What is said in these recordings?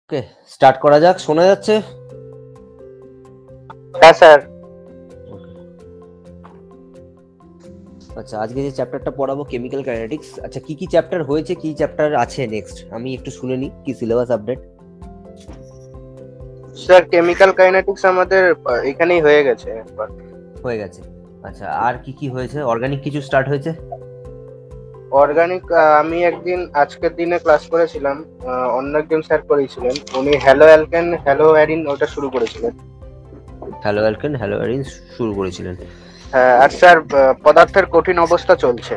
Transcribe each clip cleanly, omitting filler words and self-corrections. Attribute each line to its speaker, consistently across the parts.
Speaker 1: ওকে, start করা যাক। শোনা যাচ্ছে?
Speaker 2: হ্যাঁ স্যার।
Speaker 1: আচ্ছা, আজকে যে চ্যাপ্টারটা পড়াবো কেমিক্যাল কাইনেটিক্স। আচ্ছা, কি কি চ্যাপ্টার হয়েছে, কি চ্যাপ্টার আছে নেক্সট, আমি একটু শুনে নিই কি syllabus update
Speaker 2: sir chemical kinetics আমাদের এখানেই হয়ে গেছে একবার।
Speaker 1: হয়ে গেছে। আচ্ছা, আর কি কি হয়েছে? অর্গানিক কিছু স্টার্ট হয়েছে?
Speaker 2: অর্গানিক আমি একদিন আজকের দিনে ক্লাস করেছিলাম, অন্য একজন স্যার করেছিলেন, উনি হ্যালো অ্যালকেন হ্যালো অ্যারিন ওটা শুরু করেছিলেন।
Speaker 1: হ্যালো অ্যালকেন হ্যালো অ্যারিন শুরু করেছিলেন।
Speaker 2: হ্যাঁ, আর স্যার পদার্থের কঠিন অবস্থা চলছে।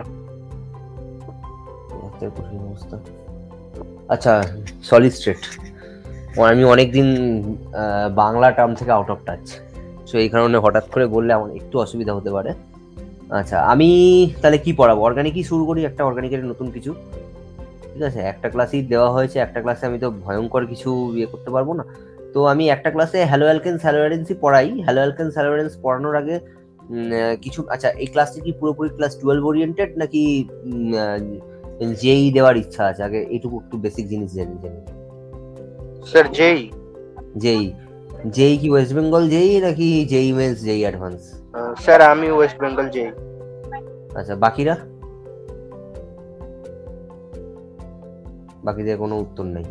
Speaker 1: পদার্থের কঠিন অবস্থা, আচ্ছা, সলিড স্টেট। আমি অনেকদিন বাংলা টার্ম থেকে আউট অফ টাচ, সো এই কারণে হঠাৎ করে বললে আমার একটু অসুবিধা হতে পারে। আচ্ছা, আমি তাহলে কি পড়াবো? অর্গানিকই শুরু করি, একটা অর্গানিকের নতুন কিছু। ঠিক আছে, একটা ক্লাসই দেওয়া হয়েছে, একটা ক্লাসে আমি তো ভয়ঙ্কর কিছু ইয়ে করতে পারবো না। তো আমি একটা ক্লাসে হ্যালো অ্যালকেনস হ্যালো অ্যারেন্সই পড়াই। হ্যালো অ্যালকেনস হ্যালো অ্যারেন্স পড়ানোর আগে কিছু, আচ্ছা, এই ক্লাসটি কি পুরোপুরি ক্লাস 12 ওরিয়েন্টেড নাকি জেই দেওয়ার ইচ্ছা আছে? আগে এইটুকু একটু বেসিক জিনিস জেনে জেনে।
Speaker 2: স্যার জেই।
Speaker 1: জেই, জেই কি ওয়েস্ট বেঙ্গল জেই নাকি জেই মেন্স জেই অ্যাডভান্স?
Speaker 2: স্যার আমি ওয়েস্ট বেঙ্গল জেই।
Speaker 1: আচ্ছা, বাকিরা? বাকিদের কোনো উত্তর নেই।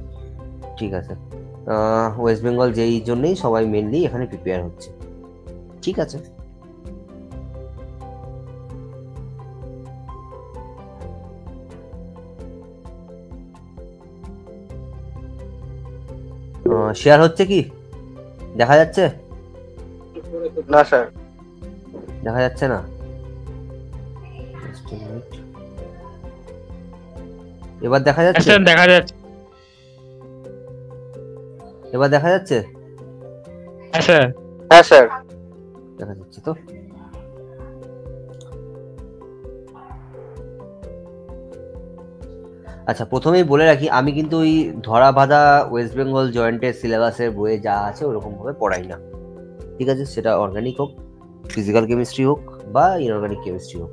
Speaker 1: ঠিক আছে, ওয়েস্ট বেঙ্গল যেই জন্যই সবাই মেনলি এখানে প্রিপেয়ার হচ্ছে। ঠিক আছে, শেয়ার হচ্ছে কি? দেখা যাচ্ছে?
Speaker 2: না স্যার।
Speaker 1: দেখা যাচ্ছে না? এবার দেখা যাচ্ছে?
Speaker 3: দেখা যাচ্ছে।
Speaker 1: এবার দেখা যাচ্ছে?
Speaker 3: হ্যাঁ স্যার।
Speaker 2: হ্যাঁ স্যার।
Speaker 1: দেখা যাচ্ছে তো। আচ্ছা, প্রথমেই বলে রাখি, আমি কিন্তু ওই ধরা বাঁধা ওয়েস্ট বেঙ্গল জয়েন্টের সিলেবাসের বইয়ে যা আছে ওরকম ভাবে পড়াই না। ঠিক আছে, সেটা অর্গানিক হোক, ফিজিক্যাল কেমিস্ট্রি হোক বা ইনঅর্গানিক কেমিস্ট্রি হোক।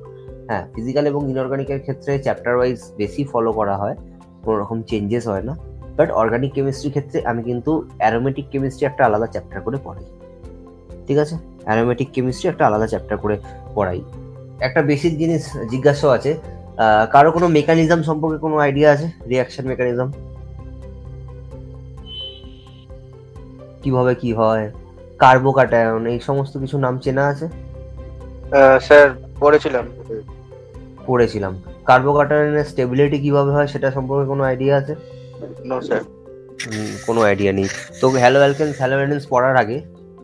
Speaker 1: হ্যাঁ, ফিজিক্যাল এবং ইনঅর্গানিকের ক্ষেত্রে চ্যাপ্টার ওয়াইজ বেশি ফলো করা হয়, কোনো রকম চেঞ্জেস হয় না। বাট অর্গানিক কেমিস্ট্রির ক্ষেত্রে আমি কিন্তু অ্যারোমেটিক কেমিস্ট্রি একটা আলাদা চ্যাপ্টার করে পড়াই। ঠিক আছে, অ্যারোমেটিক কেমিস্ট্রি একটা আলাদা চ্যাপ্টার করে পড়াই। একটা বেসিক জিনিস জিজ্ঞাসা আছে, কারো কোনো মেকানিজম সম্পর্কে কোনো আইডিয়া আছে? রিয়াকশন মেকানিজম কিভাবে কি হয়, কার্বোক্যাটায়ন, এই সমস্ত কিছু নাম চেনা আছে?
Speaker 2: স্যার পড়েছিলাম।
Speaker 1: পড়েছিলাম। কার্বোক্যাটায়নের স্টেবিলিটি কিভাবে হয় সেটা সম্পর্কে কোনো আইডিয়া আছে?
Speaker 2: No sir.
Speaker 1: কোনো আইডিয়া নেই। তো হ্যালো অ্যালকেনস হ্যালো অ্যারেন্স পড়ার আগে,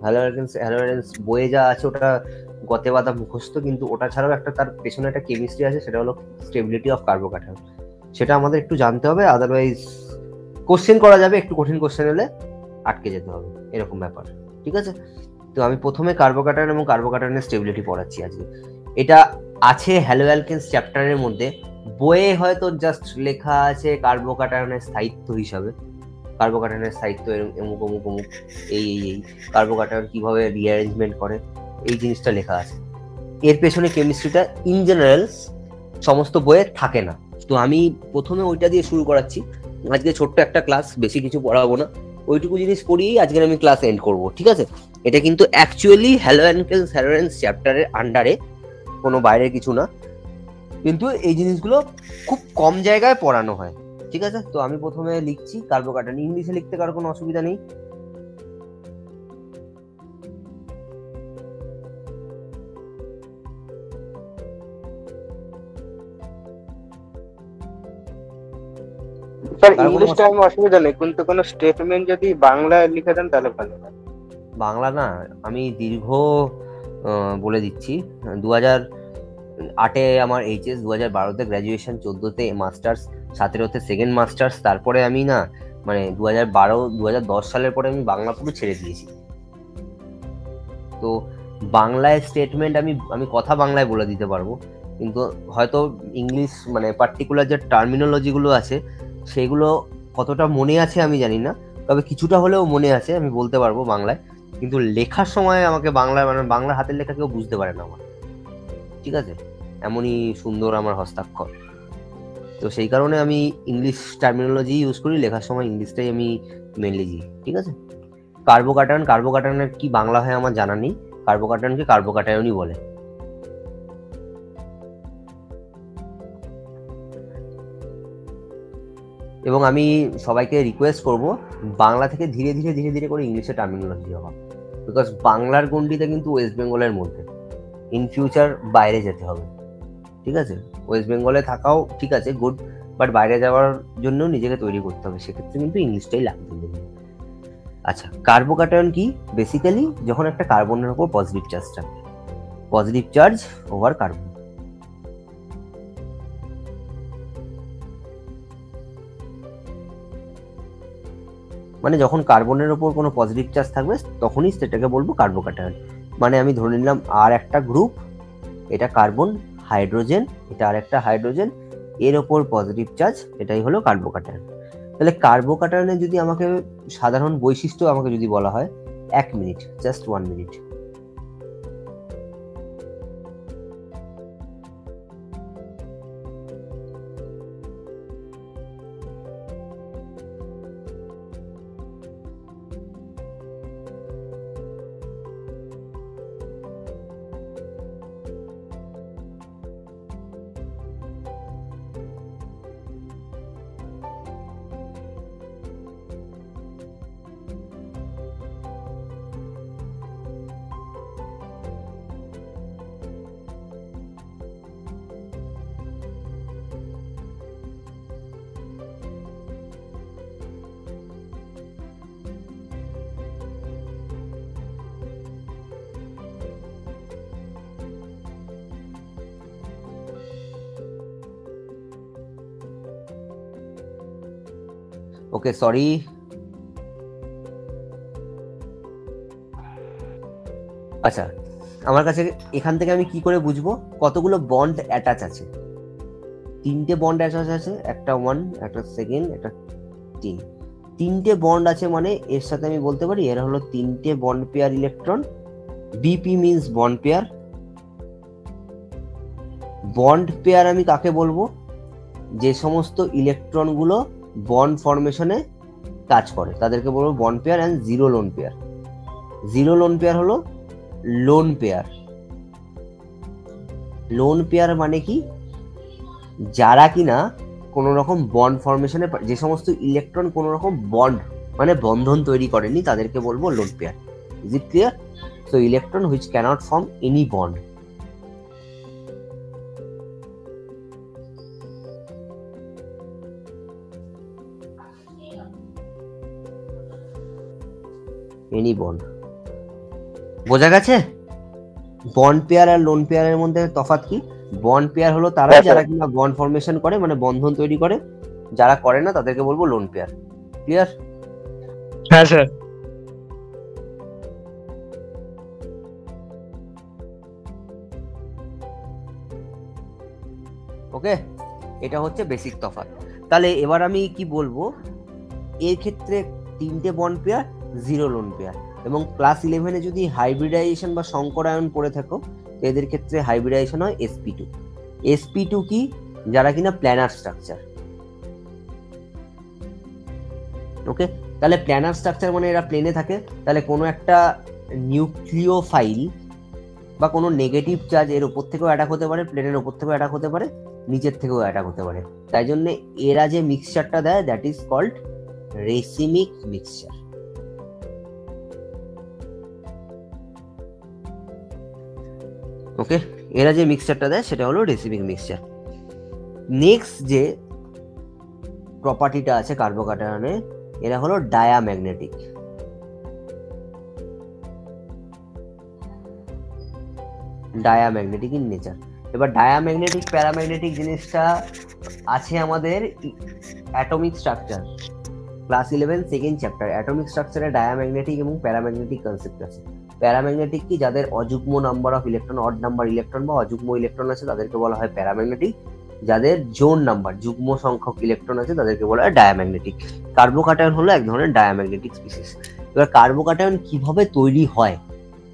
Speaker 1: হ্যালো অ্যালকেনস হ্যালো অ্যারেন্স বইয়ে যা আছে ওটা গতে বাঁধা মুখস্থ, কিন্তু ওটা ছাড়াও একটা তার পেছনে একটা কেমিস্ট্রি আছে, সেটা হলো স্টেবিলিটি অফ কার্বোক্যাটায়ন। সেটা আমাদের একটু জানতে হবে, আদারওয়াইজ কোশ্চেন করা যাবে, একটু কঠিন কোশ্চেন এলে আটকে যেতে হবে, এরকম ব্যাপার। ঠিক আছে, তো আমি প্রথমে কার্বোক্যাটায়ন এবং কার্বোক্যাটায়নের স্টেবিলিটি পড়াচ্ছি আজকে। এটা আছে হ্যালো অ্যালকেনস চ্যাপ্টারের মধ্যে। বইয়ে হয়তো জাস্ট লেখা আছে কার্বোক্যাটায়নের স্থায়িত্ব হিসাবে, কার্বোক্যাটায়নের স্থায়িত্ব অমুক অমুক অমুক, এই কার্বোক্যাটায়ন কিভাবে রিঅ্যারেঞ্জমেন্ট করে, এই জিনিসটা লেখা আছে। এর পেছনে কেমিস্ট্রিটা ইন জেনারেল সমস্ত বইয়ে থাকে না। তো আমি প্রথমে ওইটা দিয়ে শুরু করাচ্ছি। আজকে ছোট্ট একটা ক্লাস, বেশি কিছু পড়াবো না, ওইটুকু জিনিস পড়িয়েই আজকে আমি ক্লাস এন্ড করব। ঠিক আছে, এটা কিন্তু অ্যাকচুয়ালি হ্যালো অ্যালকেনস হ্যালো অ্যারেন্স চ্যাপ্টারের আন্ডারে, কোনো বাইরের কিছু না, কিন্তু এই জিনিসগুলো খুব কম জায়গায় পড়ানো হয়। ঠিক আছে, তো আমি প্রথমে লিখছি কার্বোক্যাটায়ন। ইংলিশে লিখতে কারো কোনো অসুবিধা নেই?
Speaker 2: স্যার ইংলিশটা আমি অসুবিধা নেই, কিন্তু কোনো স্টেটমেন্ট যদি বাংলায় লিখে দেন তাহলে ভালো হয়।
Speaker 1: বাংলা না, আমি দীর্ঘ বলে দিচ্ছি, 2008-এ আমার এইচএস, 2012-তে গ্র্যাজুয়েশন, 14-তে মাস্টার্স, 17-তে সেকেন্ড মাস্টার্স, তারপরে আমি না মানে 2010 সালের পরে আমি বাংলা পুরো ছেড়ে দিয়েছি। তো বাংলায় স্টেটমেন্ট আমি কথা বাংলায় বলে দিতে পারবো, কিন্তু হয়তো ইংলিশ মানে পার্টিকুলার যে টার্মিনোলজিগুলো আছে সেগুলো কতটা মনে আছে আমি জানি না, তবে কিছুটা হলেও মনে আছে, আমি বলতে পারবো বাংলায়। কিন্তু লেখার সময় আমাকে বাংলায় মানে বাংলা হাতের লেখা কেউ বুঝতে পারে না আমার। ঠিক আছে, এমনই সুন্দর আমার হস্তাক্ষর। তো সেই কারণে আমি ইংলিশ টার্মিনোলজি ইউজ করি, লেখার সময় ইংলিশটাই আমি মেনলি জি, ঠিক আছে। কার্বোক্যাটায়নের কি বাংলা হয় আমার জানা নেই, কার্বোক্যাটায়নকে কার্বোক্যাটায়নই বলে। এবং আমি সবাইকে রিকোয়েস্ট করব বাংলা থেকে ধীরে ধীরে ধীরে ধীরে করে ইংলিশে টার্মিনোলজি হওয়া, বিকজ বাংলার গণ্ডিতে কিন্তু ওয়েস্ট বেঙ্গলের মধ্যে, ইন ফিউচার বাইরে যেতে হবে, ঠিক আছে। ওয়েস্ট বেঙ্গলে থাকাও ঠিক আছে, গুড, বাট বাইরে যাওয়ার জন্য নিজেকে তৈরি করতে হবে, সেক্ষেত্রে কিন্তু ইংলিশটাই লাগবে। আচ্ছা, কার্বোক্যাটায়ন কি? বেসিক্যালি যখন একটা কার্বনের উপর পজিটিভ চার্জ থাকে, পজিটিভ চার্জ ওভার কার্বন। মানে যখন কার্বনের ওপর কোনো পজিটিভ চার্জ থাকবে তখনই সেটাকে বলবো কার্বোক্যাটায়ন। মানে আমি ধরে নিলাম আর একটা গ্রুপ, এটা কার্বন, হাইড্রোজেন, এটা আর একটা হাইড্রোজেন, এর ওপর পজিটিভ চার্জ, এটাই হলো কার্বোক্যাটায়ন। তাহলে কার্বোক্যাটায়নের যদি আমাকে সাধারণ বৈশিষ্ট্য আমাকে যদি বলা হয়, 1 মিনিট, জাস্ট 1 মিনিট। ওকে, সরি। আচ্ছা, আমার কাছে এখান থেকে আমি কি করে বুঝবো কতগুলো বন্ড অ্যাটাচ আছে? 3টে বন্ড অ্যাটাচ আছে, একটা 1, একটা 2, একটা 3। 3টে বন্ড আছে মানে এর সাথে আমি বলতে পারি এরা হলো 3টে bond pair electron. BP means bond pair. Bond pair আমি কাকে বলবো? যে সমস্ত ইলেকট্রনগুলো বন্ড ফরমেশনে কাজ করে তাদেরকে বলবো bond pair. And zero lone pair, zero lone pair হলো লোন পেয়ার। লোন পেয়ার মানে কি? যারা কিনা কোনো রকম বন্ড ফরমেশনে, যে সমস্ত ইলেকট্রন কোনো রকম বন্ড মানে বন্ধন তৈরি করেনি তাদেরকে বলবো lone pair. Is it clear? So electron which cannot form any bond. Any bond বোঝা গেছে? বন্ড পেয়ার আর লোন পেয়ারের মধ্যে তফাৎ কি? বন্ড পেয়ার হলো তারা যারা কিনা বন্ড ফরমেশন করে মানে বন্ধন তৈরি করে, যারা করে না তাদেরকে বলবো লোন পেয়ার। ক্লিয়ার?
Speaker 3: হ্যাঁ স্যার।
Speaker 1: ওকে, এটা হচ্ছে বেসিক তফাৎ। তাহলে এবার আমি কি বলবো, এর ক্ষেত্রে 3টে bond pair, zero lone pair. এবং ক্লাস 11-এ যদি হাইব্রিডাইজেশন বা সংকরায়ন পড়ে থাকো এদের ক্ষেত্রে হাইব্রিডাইজেশন হয় sp2। sp2 কি? যারা কিনা প্ল্যানার স্ট্রাকচার। ওকে, তাহলে প্ল্যানার স্ট্রাকচার মানে এরা প্লেনে থাকে। তাহলে কোনো একটা নিউক্লিওফাইল বা কোনো নেগেটিভ চার্জ এর উপর থেকেও অ্যাটাক হতে পারে, প্লেনের উপর থেকেও অ্যাটাক হতে পারে, নিচের থেকেও অ্যাটাক হতে পারে। তাই জন্য এরা যে মিক্সচারটা দেয় that is called racemic mixture. Okay, এরা যে মিক্সচারটা দেয় সেটা হলো রেসিমিক মিক্সচার। নেক্সট যে প্রপার্টিটা আছে কার্বোক্যাটায়নে, এরা হলো ডায়াম্যাগনেটিক। Diamagnetic in nature. এবার ডায়াম্যাগনেটিক প্যারাম্যাগনেটিক জিনিসটা আছে আমাদের atomic structure, class 11 second chapter. Atomic স্ট্রাকচারে ডায়াম্যাগনেটিক এবং প্যারাম্যাগনেটিক কনসেপ্ট আছে। প্যারাম্যাগনেটিক কি? যাদের অযুগ্ম number of electron, odd number electron বা অযুগ্ম ইলেকট্রন আছে তাদেরকে বলা হয় প্যারাম্যাগনেটিক। যাদের জোন নাম্বার, যুগ্ম সংখ্যক ইলেকট্রন আছে তাদেরকে বলা হয় ডায়াম্যাগনেটিক। কার্বোক্যাটায়ন হলো এক ধরনের ডায়াম্যাগনেটিক স্পিসিস। এবার কার্বোক্যাটায়ন কিভাবে তৈরি হয়?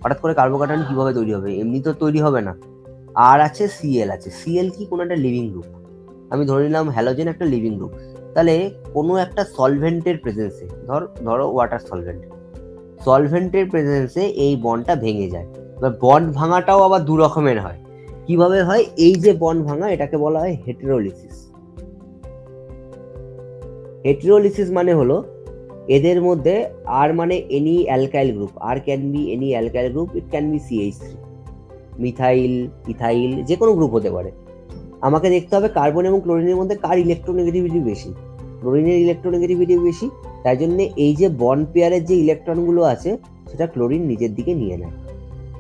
Speaker 1: হঠাৎ করে কার্বোক্যাটায়ন কিভাবে তৈরি হবে? এমনি তো তৈরি হবে না। আর আছে সিএল আছে। সিএল কি? কোনো একটা লিভিং গ্রুপ। আমি ধরে নিলাম হ্যালোজেন একটা লিভিং গ্রুপ। তাহলে কোনো একটা সলভেন্টের প্রেজেন্সে, ধরো ওয়াটার সলভেন্টের প্রেজেন্সে এই বন্ডটা ভেঙে যায়। এবার বন্ড ভাঙাটাও আবার দু রকমের হয়। কিভাবে হয়? এই যে বন্ড ভাঙা, এটাকে বলা হয় হেটেরোলিসিস। হেটেরোলিসিস মানে হলো এদের মধ্যে আর মানে এনি অ্যালকাইল গ্রুপ, আর can be any alkyl group, it can be CH3, methyl, ethyl, যে কোনো গ্রুপ হতে পারে। আমাকে দেখতে হবে কার্বন এবং ক্লোরিনের মধ্যে কার ইলেকট্রোনেগেটিভিটি বেশি। ক্লোরিনের ইলেকট্রোনেগেটিভিটি বেশি, তাই জন্য এই যে বন্ড পেয়ারের যে ইলেকট্রনগুলো আছে সেটা ক্লোরিন নিজের দিকে নিয়ে নেয়।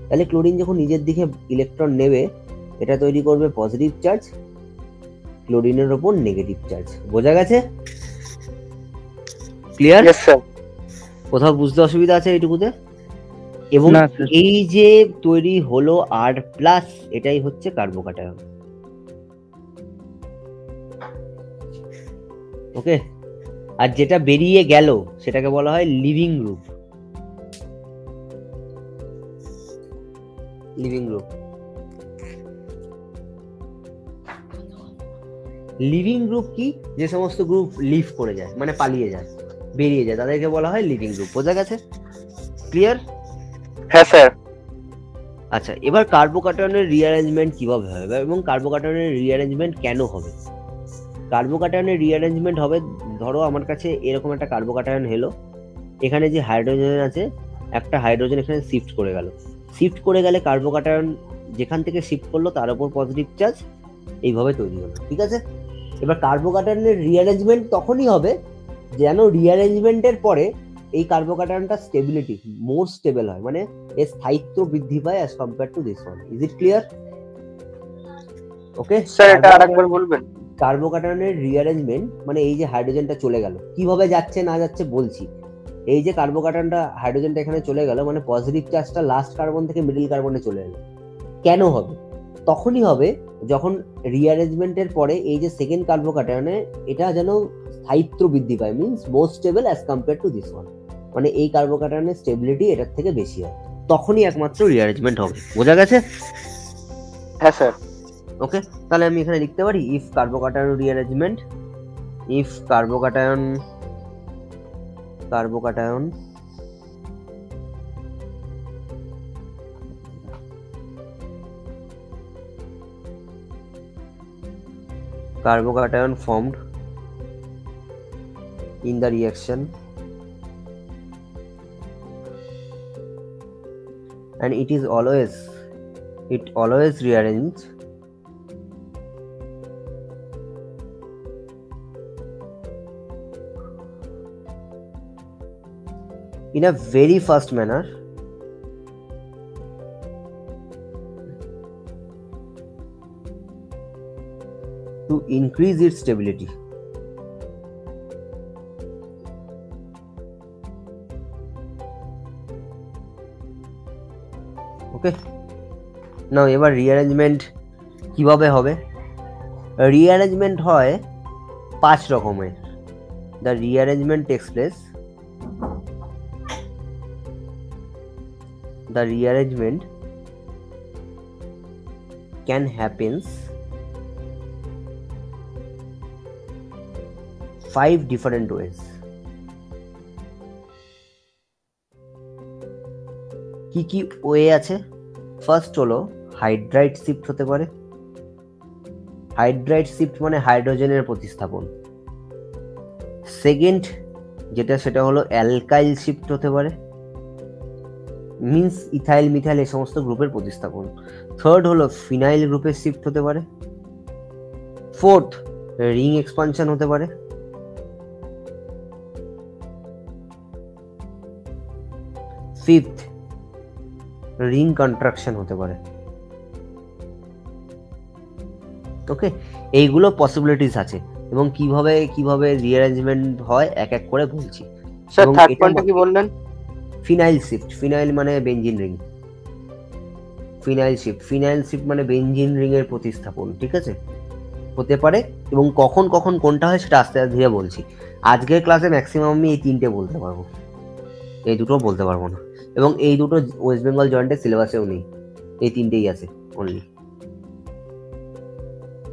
Speaker 1: তাহলে ক্লোরিন যখন নিজের দিকে ইলেকট্রন নেবে, এটা তৈরি করবে পজিটিভ চার্জ, ক্লোরিনের ওপর নেগেটিভ চার্জ। বোঝা গেছে? ক্লিয়ার?
Speaker 2: Yes sir.
Speaker 1: কোথাও বুঝতে অসুবিধা আছে এইটুকুতে? এবং
Speaker 3: না, স্যার।
Speaker 1: এই যে তৈরি হলো R+, এটাই হচ্ছে কার্বোক্যাটায়ন। ওকে, আর যেটা বেরিয়ে গেল সেটাকে বলা হয় লিভিং গ্রুপ। লিভিং গ্রুপ কি? যে সমস্ত গ্রুপ লিভ করে যায়, মানে পালিয়ে যায়, বেরিয়ে যায়, তাদেরকে বলা হয় লিভিং গ্রুপ। বোঝা গেছে? ক্লিয়ার?
Speaker 2: হ্যাঁ স্যার।
Speaker 1: আচ্ছা, এবার কার্বোক্যাটায়নের রিঅ্যারেঞ্জমেন্ট কিভাবে হবে এবং কার্বোক্যাটায়নের রিঅ্যারেঞ্জমেন্ট কেন হবে? কার্বোক্যাটায়নের রিঅ্যারেঞ্জমেন্ট হবে, ধরো আমার কাছে এরকম একটা কার্বোক্যাটায়ন হলো, এখানে যে হাইড্রোজেন আছে, একটা হাইড্রোজেন এখানে শিফট করে গেলে কার্বোক্যাটায়ন যেখান থেকে শিফট করলো তার উপর পজিটিভ চার্জ, এইভাবে তৈরি হলো। ঠিক আছে? এবার কার্বোক্যাটায়নের রিঅ্যারেঞ্জমেন্ট তখনই হবে যেন রিঅ্যারেঞ্জমেন্টের পরে এই কার্বোক্যাটায়নটা স্টেবিলিটি মোর স্টেবল হয়, মানে এর স্থায়িত্ব বৃদ্ধি পায় as compare to this one. Is it clear? Okay
Speaker 2: sir, এটা আরেকবার বলবেন?
Speaker 1: কার্বোক্যাটায়নের রিঅ্যারেঞ্জমেন্ট মানে এই যে হাইড্রোজেনটা চলে গেল, কিভাবে যাচ্ছে না যাচ্ছে বলছি। এই যে কার্বোক্যাটায়নটা, হাইড্রোজেনটা এখানে চলে গেল, মানে পজিটিভ চার্জটা লাস্ট কার্বন থেকে মিডল কার্বনে চলে এলো। কেন হবে? তখনই হবে যখন রিঅ্যারেঞ্জমেন্টের পরে এই যে সেকেন্ড কার্বোক্যাটায়নে এটা যেন স্থায়িত্ব বৃদ্ধি পায়, means more stable as compare to this one, মানে এই কার্বোক্যাটায়নের স্টেবিলিটি এটার থেকে বেশি হয়, তখনই একমাত্র রিঅ্যারেঞ্জমেন্ট হবে। বোঝা গেছে?
Speaker 2: হ্যাঁ স্যার।
Speaker 1: ওকে, তাহলে আমি এখানে লিখতে পারি if carbocation rearrangement, if carbocation formed in the reaction and it always rearrange in a very fast manner to increase its stability. ওকে, নাও এবার রিঅ্যারেঞ্জমেন্ট কিভাবে হবে? রিঅ্যারেঞ্জমেন্ট হয় 5 রকমের। The rearrangement takes place, the rearrangement can happens 5 different ways. কি কি way আছে? First হলো hydride shift হতে পারে। হাইড্রাইড শিফট মানে হাইড্রোজেনের প্রতিস্থাপন। সেকেন্ড সেটা হলো অ্যালকাইল শিফট হতে পারে, মিন্স ইথাইল, মিথাইল এই সমস্ত গ্রুপের প্রতিস্থাপন। থার্ড হলো ফিনাইল গ্রুপের শিফট হতে পারে। ফোর্থ রিং এক্সপানশন হতে পারে। ফিফথ রিং কন্ট্রাকশন হতে পারে। ওকে, এইগুলো পসিবিলিটিস আছে এবং কিভাবে রিঅ্যারেঞ্জমেন্ট হয় এক এক করে বলছি।
Speaker 2: স্যার, থার্ড পয়েন্টটা কি বললেন?
Speaker 1: ফিনাইল শিফট, ফিনাইল মানে বেনজিন রিং। ফিনাইল শিফট মানে বেনজিন রিং এর প্রতিস্থাপন। ঠিক আছে, হতে পারে এবং কখন কোনটা হয় সেটা আস্তে ধীরে বলছি। আজকের ক্লাসে ম্যাক্সিমাম আমি এই 3টে বলতে পারবো, এই দুটো বলতে পারবো না, এবং এই দুটো ওয়েস্ট বেঙ্গল জয়েন্টের সিলেবাসেও নেই, এই 3টেই আছে অনলি।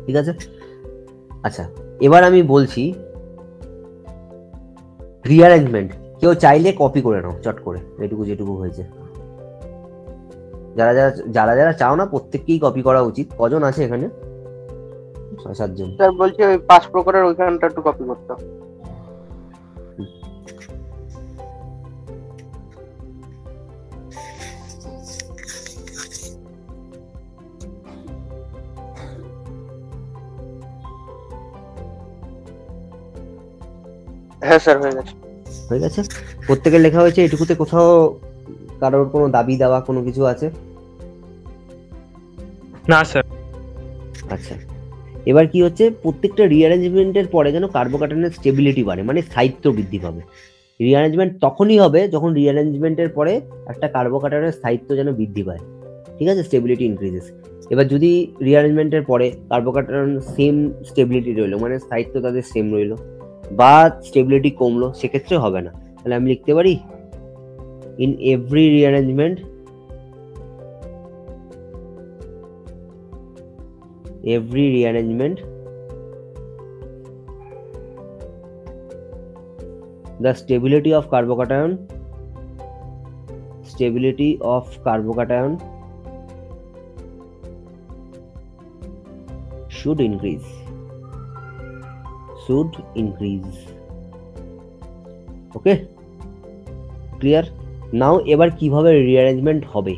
Speaker 1: ঠিক আছে, আচ্ছা এবার আমি বলছি রিঅ্যারেঞ্জমেন্ট কেউ চাইলে কপি করে নাও চট করে, এটুকু যেটুকু হয়েছে। যারা যারা যারা যারা চাও না প্রত্যেককেই কপি করা উচিত। কজন আছে এখানে? 6-7 জন।
Speaker 2: স্যার বলছি ওই 5 প্রকারের ওইখানটা একটু কপি করতে। হ্যাঁ স্যার হয়ে গেছে।
Speaker 1: হয়ে গেছে, প্রত্যেকের লেখা হয়েছে। এটুকুতে কোথাও কারোর কোনো দাবি দেওয়া কোনো কিছু আছে?
Speaker 3: না স্যার।
Speaker 1: আচ্ছা, এবার কি হচ্ছে, প্রত্যেকটা রিঅ্যারেঞ্জমেন্টের পরে যেন কার্বোক্যাটায়নের স্টেবিলিটি বাড়ে, মানে স্থায়িত্ব বৃদ্ধি পাবে। রিঅ্যারেঞ্জমেন্ট তখনই হবে যখন রিঅ্যারেঞ্জমেন্টের পরে একটা কার্বোক্যাটায়নের স্থায়িত্ব যেন বৃদ্ধি পায়, ঠিক আছে, স্টেবিলিটি ইনক্রিজেস। এবার যদি রিঅ্যারেঞ্জমেন্টের পরে কার্বোক্যাটায়ন সেম স্টেবিলিটি রইলো, মানে স্থায়িত্ব তাদের সেম রইলো, বা স্টেবিলিটি কমলো, সেক্ষেত্রে হবে না। তাহলে আমি লিখতে পারি in every rearrangement the stability of carbocation should increase. Okay, clear? Now এবার কিভাবে রিঅ্যারেঞ্জমেন্ট হবে।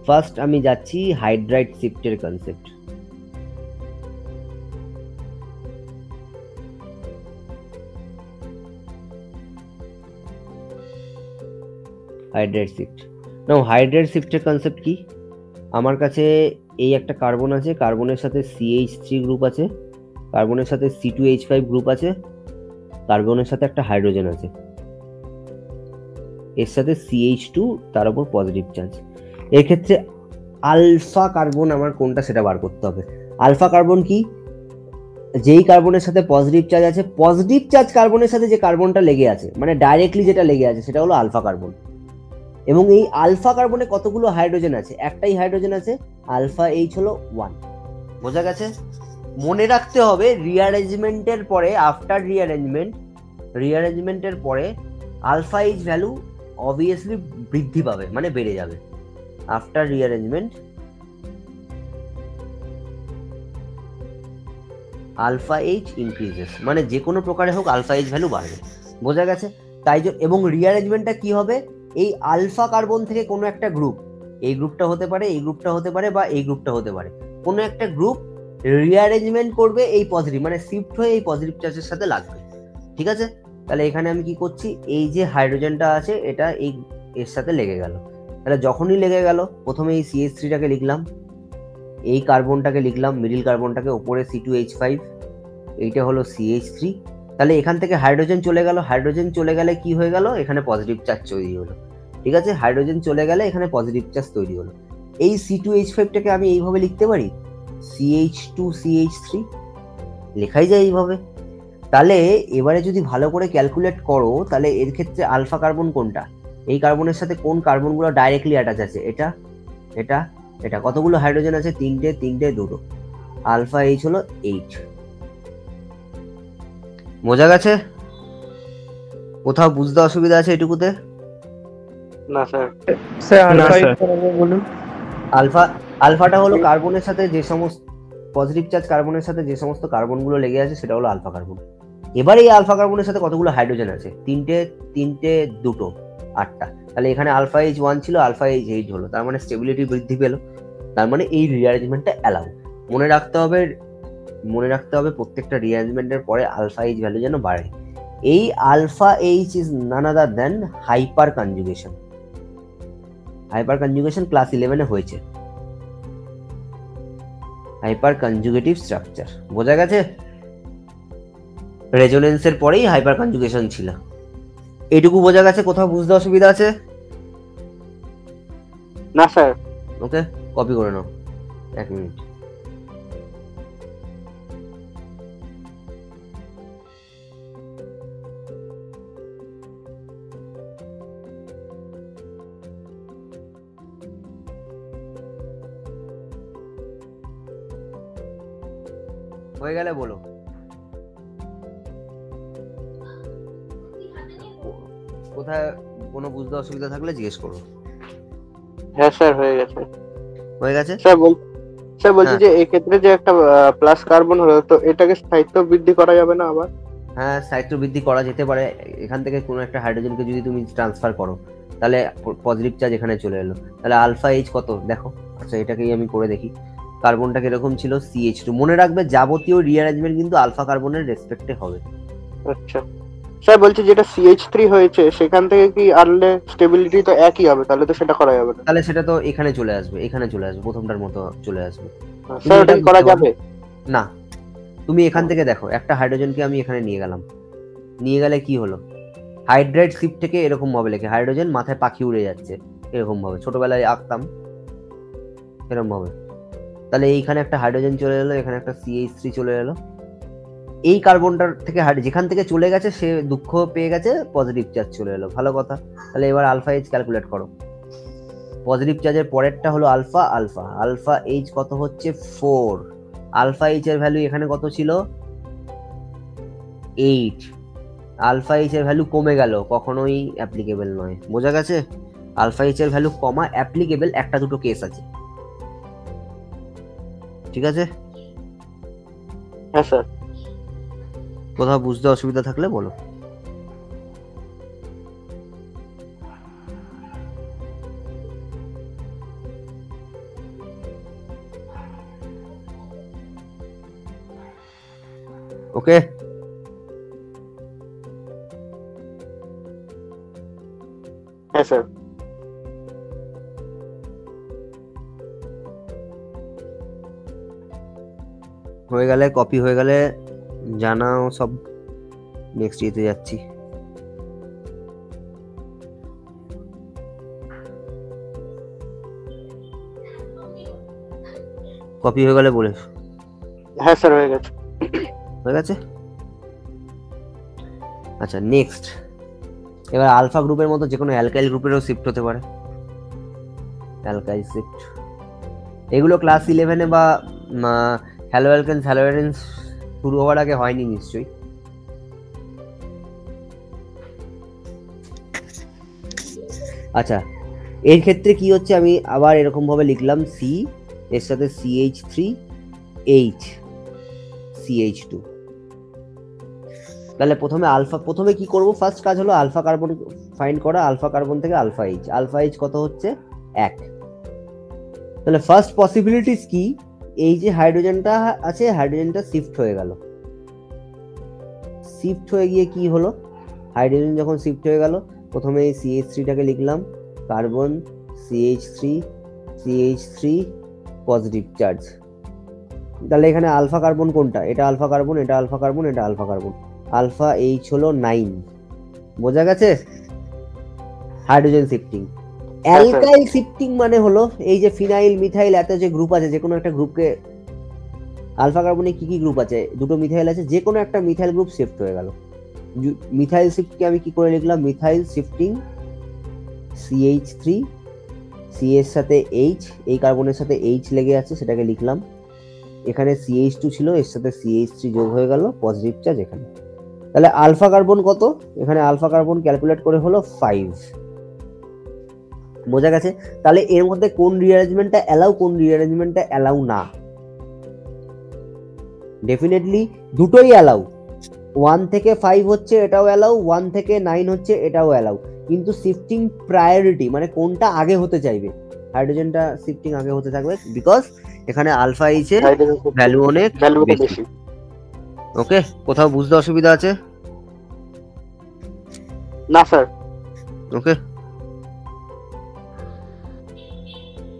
Speaker 1: ফার্স্ট আমি যাচ্ছি হাইড্রাইড শিফটের concept. Hydride shift. Now hydride শিফটের কনসেপ্ট কি? আমার কাছে এই একটা কার্বন আছে, কার্বনের সাথে CH3 গ্রুপ আছে, কার্বনের সাথে C2H5 গ্রুপ আছে, কার্বনের সাথে একটা হাইড্রোজেন আছে, এর সাথে CH2, তার উপর পজিটিভ চার্জ। এর ক্ষেত্রে আলফা কার্বন আমার কোনটা সেটা বার করতে হবে। আলফা কার্বন কি? যেই কার্বনের সাথে পজিটিভ চার্জ আছে, পজিটিভ চার্জ কার্বনের সাথে যে কার্বনটা লেগে আছে, মানে ডাইরেক্টলি যেটা লেগে আছে, সেটা হলো আলফা কার্বন। এবং এই আলফা কার্বনে কতগুলো হাইড্রোজেন আছে? একটাই হাইড্রোজেন আছে, আলফা এইচ হলো 1। বোঝা গেছে? মনে রাখতে হবে রিঅ্যারেঞ্জমেন্টের পরে, আফটার রিঅ্যারেঞ্জমেন্টের পরে আলফা এইচ ভ্যালু অবভিয়াসলি বৃদ্ধি পাবে, মানে বেড়ে যাবে। After rearrangement alpha H increases, মানে যে কোনো প্রকারে হোক আলফা এইচ ভ্যালু বাড়বে। বোঝা গেছে? তাই এবং রিঅ্যারেঞ্জমেন্টটা কি হবে, এই আলফা কার্বন থেকে কোনো একটা গ্রুপ, এই গ্রুপটা হতে পারে, এই গ্রুপটা হতে পারে, বা এই গ্রুপটা হতে পারে, কোনো একটা গ্রুপ রিঅ্যারেঞ্জমেন্ট করবে এই পজিটিভ, মানে শিফট হয়ে এই পজিটিভ চার্জের সাথে লাগবে। ঠিক আছে? তাহলে এখানে আমি কি করছি, এই যে হাইড্রোজেনটা আছে এটা এই এর সাথে লেগে গেল। তাহলে যখনই লেগে গেল, প্রথমে এই CH3টাকে লিখলাম, এই কার্বনটাকে লিখলাম, মিডিল কার্বনটাকে, ওপরে C2H5, এইটা হলো CH3। তাহলে এখান থেকে হাইড্রোজেন চলে গেল, হাইড্রোজেন চলে গেলে কি হয়ে গেল, এখানে পজিটিভ চার্জ তৈরি হলো। ঠিক আছে? হাইড্রোজেন চলে গেলে এখানে পজিটিভ চার্জ তৈরি হলো। এই C2H5টাকে আমি এইভাবে লিখতে পারি, CH2CH3, লেখাই যায় এইভাবে। তাহলে এবারে যদি ভালো করে ক্যালকুলেট করো, তাহলে এর ক্ষেত্রে আলফা কার্বন কোনটা, এই কার্বনের সাথে কোন কার্বনগুলো ডাইরেক্টলি অ্যাটাচ আছে, এটা, এটা, এটা। কতগুলো হাইড্রোজেন আছে? 3টে, 2টো। আলফা এইচ হলো 8। বোঝা গেছে? কোথাও বুঝতে অসুবিধা আছে এটুকুতে?
Speaker 2: না স্যার।
Speaker 3: স্যার আলফা বলুন।
Speaker 1: আলফাটা হলো কার্বনের সাথে যে সমস্ত পজিটিভ চার্জ কার্বনের সাথে যে সমস্ত কার্বনগুলো লেগে আছে, সেটা হলো আলফা কার্বন। এবার এই আলফা কার্বনের সাথে কতগুলো হাইড্রোজেন আছে? 3টে, 2টো, 8টা। তাহলে এখানে আলফা এইচ 1 ছিল, আলফা এইচ 8 হলো, তার মানে স্টেবিলিটি বৃদ্ধি পেল, তার মানে এই রিঅ্যারেঞ্জমেন্টটা অ্যালাউ। মনে রাখতে হবে প্রত্যেকটা রিঅ্যারেঞ্জমেন্টের পরে আলফা এইচ ভ্যালু যেন বাড়ে। এই alpha H is none other than hyperconjugation. Hyperconjugation class 11-এ হয়েছে, হাইপার কনজুগেটিভ স্ট্রাকচার। বোঝা গেছে? রেজোনেন্সের পরেই হাইপার কনজুগেশন ছিল। এটুকু বোঝা গেছে? কোথাও বুঝতে অসুবিধা আছে?
Speaker 2: না স্যার।
Speaker 1: ওকে, কপি করে নাও, 1 মিনিট। হয়ে গেলে বলো। কোথায় কোনো বুঝতে অসুবিধা থাকলে জিজ্ঞেস করো।
Speaker 2: হ্যাঁ স্যার, হয়ে গেছে।
Speaker 1: হয়ে গেছে?
Speaker 2: স্যার বলছি
Speaker 1: হ্যাঁ।
Speaker 2: যে এক্ষেত্রে যে একটা প্লাস কার্বন হলো, তো এটাকে স্থায়িত্ব বৃদ্ধি করা যাবে না আবার?
Speaker 1: হ্যাঁ, স্থায়িত্ব বৃদ্ধি করা যেতে পারে। এখান থেকে কোনো একটা হাইড্রোজেনকে যদি তুমি ট্রান্সফার করো, তাহলে পজিটিভ চার্জ এখানে চলে এলো, তাহলে আলফা এইচ কত দেখো। আচ্ছা, এটাকেই আমি করে দেখি। কার্বনটা কিরকম ছিল, CH2। মনে রাখবে যাবতীয় রিঅ্যারেঞ্জমেন্ট কিন্তু আলফা কার্বনের রেসপেক্টে হবে।
Speaker 2: আচ্ছা স্যার, বলছি যেটা CH3 হয়েছে সেখান থেকে কি আনলে স্টেবিলিটি তো একই হবে, তাহলে তো সেটা করা যাবে না।
Speaker 1: তাহলে সেটা তো এখানে চলে আসবে, এখানে চলে আসবে, প্রথমটার মতো চলে আসবে।
Speaker 2: স্যার ওটা কি করা যাবে?
Speaker 1: না, তুমি এখান থেকে দেখো, একটা হাইড্রোজেনকে আমি এখানে নিয়ে গেলাম, নিয়ে গেলে কি হলো, হাইড্রাইড শিপ থেকে এরকম ভাবে লেখে হাইড্রোজেন মাথায় পাখি উড়ে যাচ্ছে, এরকম ভাবে ছোটবেলায় আঁকতাম এরকম ভাবে। তাহলে এইখানে একটা হাইড্রোজেন চলে এলো, এখানে একটা CH3 চলে এলো। এই কার্বনটার থেকে যেখান থেকে চলে গেছে সে দুঃখ পেয়ে গেছে, পজিটিভ চার্জ চলে এলো, ভালো কথা। তাহলে এবার আলফা এইচ ক্যালকুলেট করো। পজিটিভ চার্জের পরেরটা হলো আলফা, আলফা এইচ কত হচ্ছে 4। আলফা এইচ এর ভ্যালু এখানে কত ছিল 8। আলফা এইচ এর ভ্যালু কমে গেল, কখনোই অ্যাপ্লিকেবল নয়, বোঝা গেছে? আলফা এইচ এর ভ্যালু কমা অ্যাপ্লিকেবল, একটা দুটো কেস আছে, ঠিক আছে?
Speaker 2: হ্যাঁ স্যার।
Speaker 1: কোথাও বুঝতে অসুবিধা থাকলে বলো। ওকে,
Speaker 2: হ্যাঁ স্যার।
Speaker 1: হয়ে গেলে, কপি হয়ে গেলে জানাও সব। নেক্সট ইয়েতে যাচ্ছি। কপি হয়ে গেলে বলে।
Speaker 2: হ্যাঁ স্যার, হয়ে গেছে।
Speaker 1: হয়ে গেছে? আচ্ছা, নেক্সট এবার আলফা গ্রুপের মতো যে কোনো অ্যালকাইল গ্রুপেরও শিফট হতে পারে, অ্যালকাইল শিফট। এগুলো ক্লাস 11-এ বা হ্যালো অ্যালকেনস হ্যালো অ্যারেন্স শুরু হওয়ার আগে হয়নি নিশ্চয়ই। আচ্ছা, এর ক্ষেত্রে কি হচ্ছে, আমি আবার এরকম ভাবে লিখলাম, সি এর সাথে CH3 H CH2। তাহলে প্রথমে কি করব, ফার্স্ট কাজ হলো আলফা কার্বন ফাইন্ড করা। আলফা কার্বন থেকে আলফা এইচ কত হচ্ছে 1। তাহলে ফার্স্ট পসিবিলিটিস কি, এই যে হাইড্রোজেনটা আছে, হাইড্রোজেনটা শিফট হয়ে গেল। শিফট হয়ে গিয়ে কি হলো, হাইড্রোজেন যখন শিফট হয়ে গেল, প্রথমে এই CH3টাকে লিখলাম, কার্বন CH3 পজিটিভ চার্জ। তাহলে এখানে আলফা কার্বন কোনটা, এটা আলফা কার্বন, এটা আলফা কার্বন, এটা আলফা কার্বন। আলফা এইচ হলো 9, বোঝা গেছে? Hydrogen shifting. অ্যালকাইল শিফটিং মানে হলো এই যে ফিনাইল মিথাইল এত যে গ্রুপ আছে, যে কোনো একটা গ্রুপকে, আলফা কার্বনে কি কি গ্রুপ আছে, দুটো মিথাইল আছে, যে কোনো একটা মিথাইল গ্রুপ শিফট হয়ে গেল। মিথাইল শিফটকে আমি কি করে লিখলাম, মিথাইল শিফটিং CH3, সি এর সাথে এইচ, এই কার্বনের সাথে এইচ লেগে আছে, সেটাকে লিখলাম। এখানে CH2 ছিল, এর সাথে CH3 যোগ হয়ে গেল, পজিটিভ চার্জ এখানে। তাহলে আলফা কার্বন কত, এখানে আলফা কার্বন ক্যালকুলেট করে হলো 5, বোঝা গেছে? তাহলে এর মধ্যে কোন রিঅ্যারেঞ্জমেন্টটা অ্যালাউ, কোন রিঅ্যারেঞ্জমেন্টটা অ্যালাউ না? ডেফিনেটলি দুটোই অ্যালাউ। 1 থেকে 5 হচ্ছে এটাও অ্যালাউ, 1 থেকে 9 হচ্ছে এটাও অ্যালাউ, কিন্তু শিফটিং প্রায়োরিটি মানে কোনটা আগে হতে চাইবে, হাইড্রোজেনটা শিফটিং আগে হতে থাকবে, বিকজ এখানে আলফা এইচ এর ভ্যালু অনেক বেশি। ওকে, কোথাও বুঝতে অসুবিধা আছে?
Speaker 2: না স্যার।
Speaker 1: ওকে,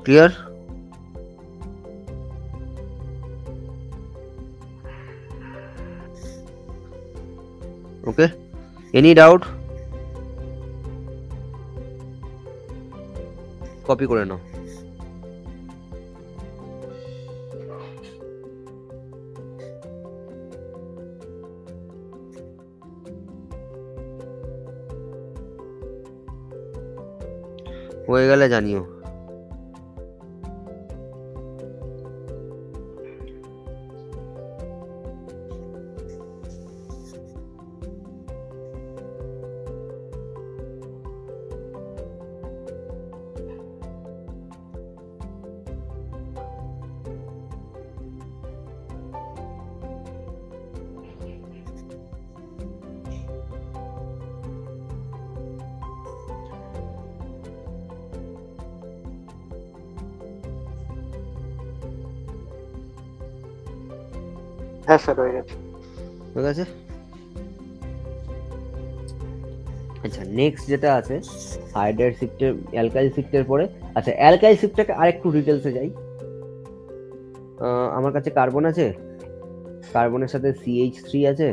Speaker 1: ক্লিয়ার? ওকে, এনি ডাউট? কপি করে নাও। হয়ে গেলে জানিও।
Speaker 2: হ্যাঁ স্যার হয়ে গেছে।
Speaker 1: ঠিক আছে। আচ্ছা নেক্সট যেটা আছে হাইড্রাইড শিফটের অ্যালকাইল শিফটের পরে, আচ্ছা অ্যালকাইল শিফটটাকে আরেকটু ডিটেলসে যাই। আমার কাছে কার্বন আছে, কার্বনের সাথে CH3 আছে,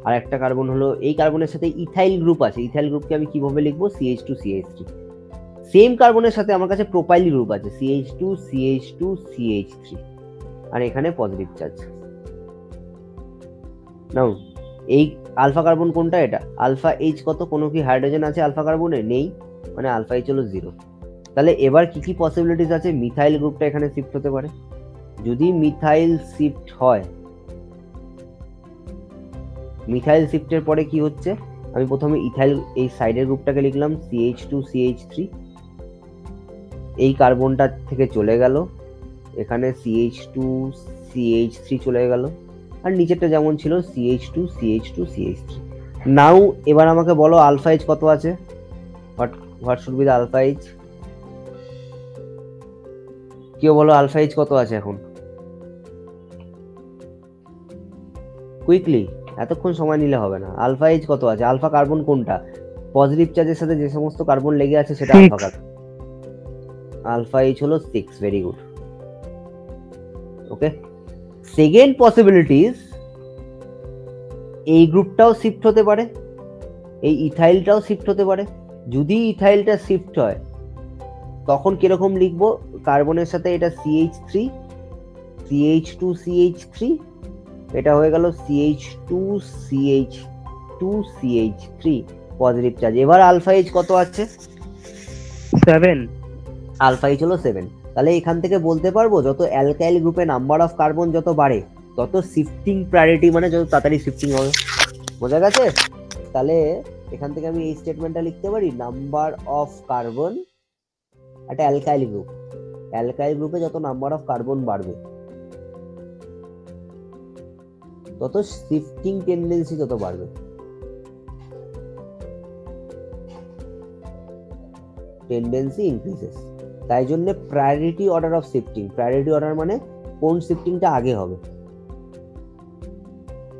Speaker 1: আর একটা কার্বন হলো, এই কার্বনের সাথে ইথাইল গ্রুপ আছে। ইথাইল গ্রুপকে আমি কিভাবে লিখবো? CH2 CH3। সেম কার্বনের সাথে আমার কাছে প্রোপাইল গ্রুপ আছে, CH2 CH2 CH3, আর এখানে পজিটিভ চার্জ। নাও এই আলফা কার্বন কোনটা? এটা আলফা এইচ কত? কোনো কি হাইড্রোজেন আছে আলফা কার্বনে? নেই, মানে আলফা এইচ হলো 0। তাহলে এবার কি কি পসিবিলিটিস আছে? মিথাইল গ্রুপটা এখানে শিফট হতে পারে। যদি মিথাইল শিফট হয়, মিথাইল শিফটের পরে কি হচ্ছে, আমি প্রথমে ইথাইল এই সাইডের গ্রুপটাকে লিখলাম CH2 CH3, এই কার্বনটা থেকে চলে গেল, এখানে CH2 CH3 চলে গেল, আর নিচেরটা যেমন ছিল CH2 CH2 CH3। নাও এবার আমাকে বলো আলফা এইচ কত আছে? What should be the alpha H? কেউ বলো আলফা এইচ কত আছে এখন কুইকলি, এতক্ষণ সময় নিলে হবে না। আলফা এইচ কত আছে? আলফা কার্বন কোনটা? পজিটিভ চার্জের সাথে যে সমস্ত কার্বন লেগে আছে সেটা আলফা কার্বন। আলফা এইচ হলো 6। Very good. Okay, second possibilities, এই গ্রুপটাও শিফট হতে পারে, এই ইথাইলটাও শিফট হতে পারে। যদি ইথাইলটা শিফট হয় তখন কিরকম লিখবো? কার্বনের সাথে এটা CH3 CH2 CH3, এটা হয়ে গেল CH2 CH2 CH3 positive charge. এবার আলফা এইচ কত আছে?
Speaker 3: 7।
Speaker 1: আলফা এইচ হলো 7। তাহলে এখান থেকে বলতে পারবো যত অ্যালকাইল গ্রুপে নাম্বার অফ কার্বন যত বাড়ে তত শিফটিং প্রায়োরিটি, মানে যত তাড়াতাড়ি শিফটিং হবে। বোঝা গেছে? তাহলে এখান থেকে আমি এই স্টেটমেন্টটা লিখতে পারি, নাম্বার অফ কার্বন, একটা অ্যালকাইল গ্রুপ, অ্যালকাইল গ্রুপে যত নাম্বার অফ কার্বন বাড়বে তত শিফটিং টেন্ডেন্সি তত বাড়বে। Tendency increases. তাই জন্য priority order of shifting, priority order মানে কোন শিফটিংটা আগে হবে,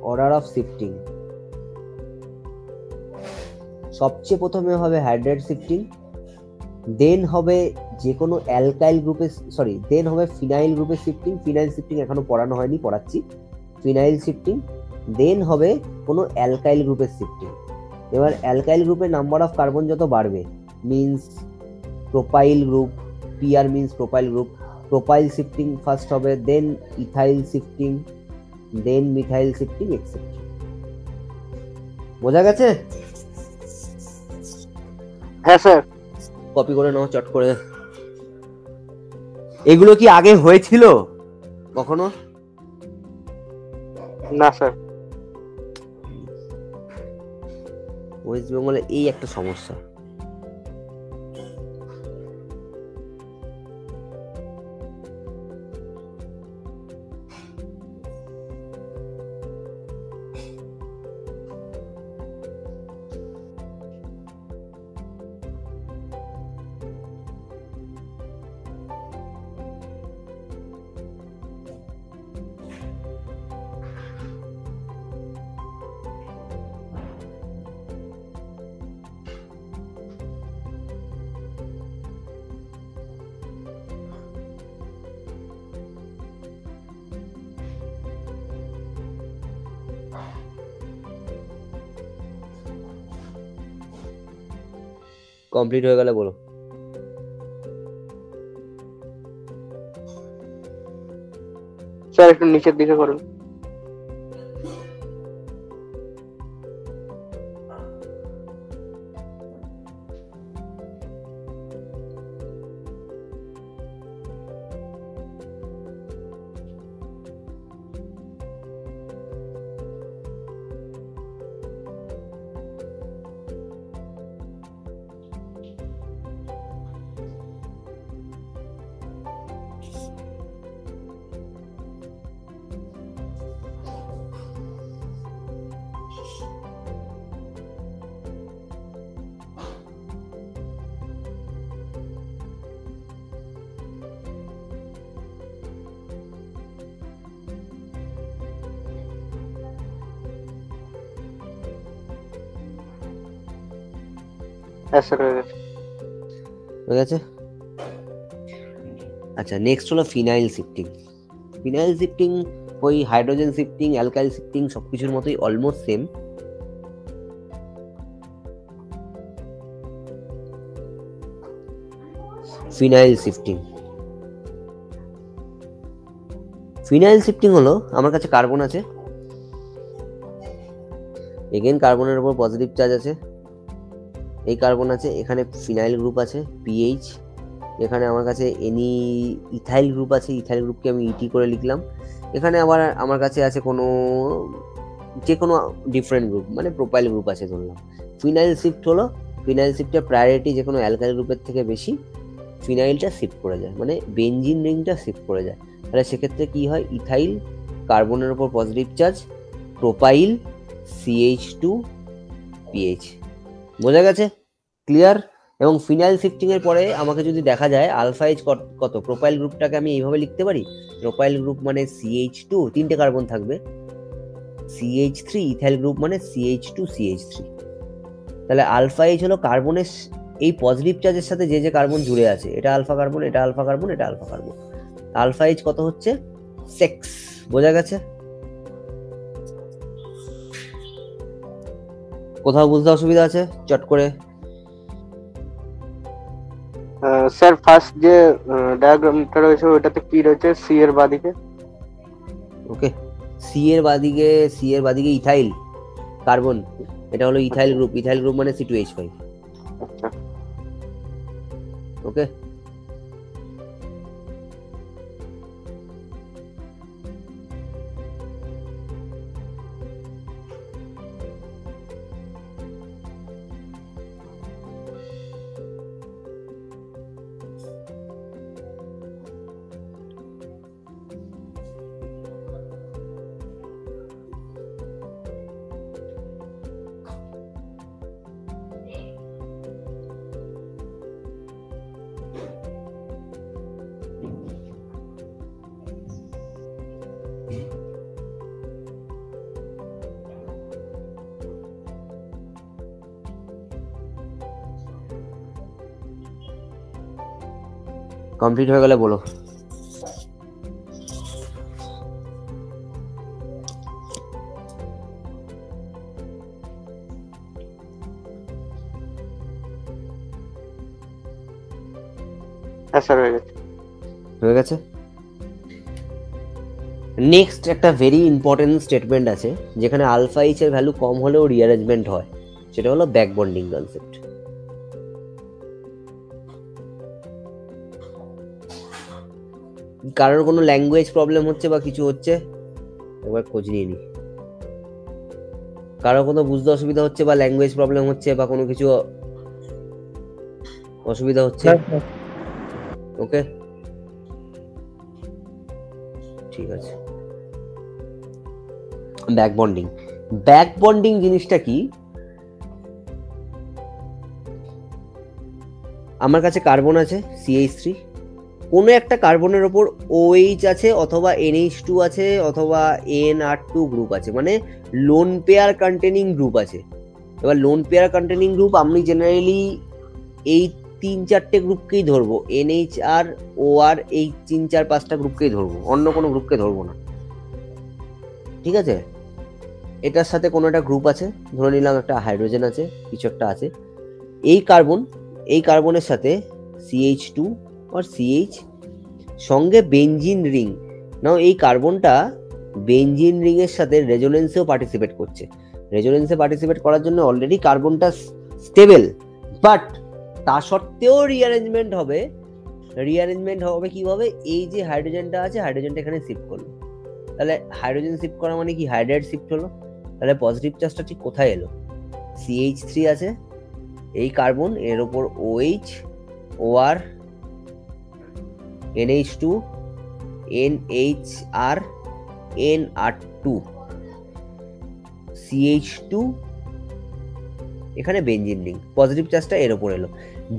Speaker 1: অর্ডার অফ শিফটিং। সবচেয়ে প্রথমে হবে হাইড্রাইড শিফটিং, দেন হবে যে কোনো অ্যালকাইল গ্রুপে, সরি দেন হবে ফিনাইল গ্রুপের শিফটিং। ফিনাইল শিফটিং এখনো পড়ানো হয়নি, পড়াচ্ছি। ফিনাইল শিফটিং, দেন হবে কোনো অ্যালকাইল গ্রুপের শিফটিং। এবার অ্যালকাইল গ্রুপের নাম্বার অফ কার্বন যত বাড়বে means propyl group, PR means propyl group, propyl shifting first হবে, দেন ইথাইল শিফটিং, দেন মিথাইল শিফটিং এক্সেট্রা। বোঝা গেছে?
Speaker 2: হ্যাঁ স্যার।
Speaker 1: কপি করে নাও চট করে। এগুলো কি আগে হয়েছিল কখনো?
Speaker 2: না স্যার।
Speaker 1: ওয়েস্ট বেঙ্গলে এই একটা সমস্যা। কমপ্লিট হয়ে গেলে বলো।
Speaker 2: স্যার একটু নিচের দিকে করুন। হ্যাঁ স্যার হয়ে গেছে।
Speaker 1: হয়ে গেছে। আচ্ছা, নেক্সট হলো ফিনাইল শিফটিং। ফিনাইল শিফটিং ওই হাইড্রোজেন শিফটিং, অ্যালকাইল শিফটিং সবকিছুর মতোই almost same. Phenyl shifting, phenyl shifting হলো আমার কাছে কার্বন আছে, এগেন কার্বনের উপর পজিটিভ চার্জ আছে, এই কার্বন আছে, এখানে ফিনাইল গ্রুপ আছে পিএইচ, এখানে আমার কাছে এনি ইথাইল গ্রুপ আছে, ইথাইল গ্রুপকে আমি ইটি করে লিখলাম, এখানে আবার আমার কাছে আছে কোনো যে কোনো ডিফারেন্ট গ্রুপ মানে প্রোপাইল গ্রুপ আছে ধরলাম। ফিনাইল শিফট হলো, ফিনাইল শিফটের প্রায়োরিটি যে কোনো অ্যালকাইল গ্রুপের থেকে বেশি, ফিনাইলটা শিফট করে যায় মানে বেনজিন রিংটা শিফট করে যায়। তাহলে সেক্ষেত্রে কি হয়, ইথাইল কার্বনের উপর positive charge, propyl CH2 pH. বোঝা গেছে? ক্লিয়ার? এবং ফিনাইল শিফটিং এর পরে আমাকে যদি দেখা যায় আলফা এইচ কত, প্রোপাইল গ্রুপটাকে আমি এইভাবে লিখতে পারি, প্রোপাইল গ্রুপ মানে CH2, তিনটে কার্বন থাকবে, CH3, ইথাইল গ্রুপ মানে CH2CH3। তাহলে আলফা এইচ হলো কার্বনের এই পজিটিভ চার্জের সাথে যে যে কার্বন জুড়ে আছে, এটা আলফা কার্বন, এটা আলফা কার্বন, এটা আলফা কার্বন। আলফা এইচ কত হচ্ছে 6। বোঝা গেছে? কোথাও বুঝতে অসুবিধা আছে? চট করে।
Speaker 2: স্যার ফার্স্ট যে ডায়াগ্রামটা রয়েছে ওটাতে কি রয়েছে সি এর বাদিকে?
Speaker 1: ওকে, সি এর বাদিকে ইথাইল কার্বন, এটা হলো ইথাইল গ্রুপ, ইথাইল গ্রুপ মানে C2H5।
Speaker 2: আচ্ছা
Speaker 1: ওকে, কমপ্লিট হয়ে গেলে বলো।
Speaker 2: হ্যাঁ স্যার হয়ে গেছে।
Speaker 1: হয়ে গেছে। নেক্সট একটা ভেরি ইম্পর্টেন্ট স্টেটমেন্ট আছে যেখানে আলফা এইচ এর ভ্যালু কম হলেও রিঅ্যারেঞ্জমেন্ট হয়, সেটা হলো ব্যাক বন্ডিং কনসেপ্ট। কারোর কোনো ল্যাঙ্গুয়েজ প্রবলেম হচ্ছে বা কিছু হচ্ছে একবার খোঁজ নিয়ে নি। কারোর কোনো বুঝতে অসুবিধা হচ্ছে বা ল্যাঙ্গুয়েজ প্রবলেম হচ্ছে বা কোনো কিছু অসুবিধা হচ্ছে? ওকে, ঠিক আছে। ব্যাক বন্ডিং, ব্যাক বন্ডিং জিনিসটা কি? আমার কাছে কার্বন আছে CH3, কোনো একটা কার্বনের ওপর OH আছে অথবা NH2 আছে অথবা NR2 গ্রুপ আছে, মানে লোন পেয়ার কন্টেনিং গ্রুপ আছে। এবার লোন পেয়ার কন্টেনিং গ্রুপ আমি জেনারেলি এই 3-4টে গ্রুপকেই ধরবো, NHR OR এই 3-4-5টা গ্রুপকেই ধরবো, অন্য কোনো গ্রুপকে ধরবো না। ঠিক আছে, এটার সাথে কোনো একটা গ্রুপ আছে, ধরে নিলাম একটা হাইড্রোজেন আছে, কিছু একটা আছে, এই কার্বনের সাথে CH2 আর CH সঙ্গে বেনজিন রিং। নাও এই কার্বনটা বেনজিন রিং এর সাথে রেজোনেন্সেও পার্টিসিপেট করছে। রেজোনেন্সে পার্টিসিপেট করার জন্য অলরেডি কার্বনটা স্টেবল, বাট তা সত্ত্বেও রিঅ্যারেঞ্জমেন্ট হবে। রিঅ্যারেঞ্জমেন্ট হবে কিভাবে? এই যে হাইড্রোজেনটা আছে, হাইড্রোজেনটা এখানে শিফট করলো, তাহলে হাইড্রোজেন শিফট করা মানে কি? হাইড্রাইড শিফট হলো। তাহলে পজিটিভ চার্জটা ঠিক কোথায় এলো? CH3 আছে, এই কার্বন, এর ওপর OH OR NH2 NHR NR2 CH2, এখানে বেনজিন রিং, পজিটিভ চার্জটা এর ওপর এলো।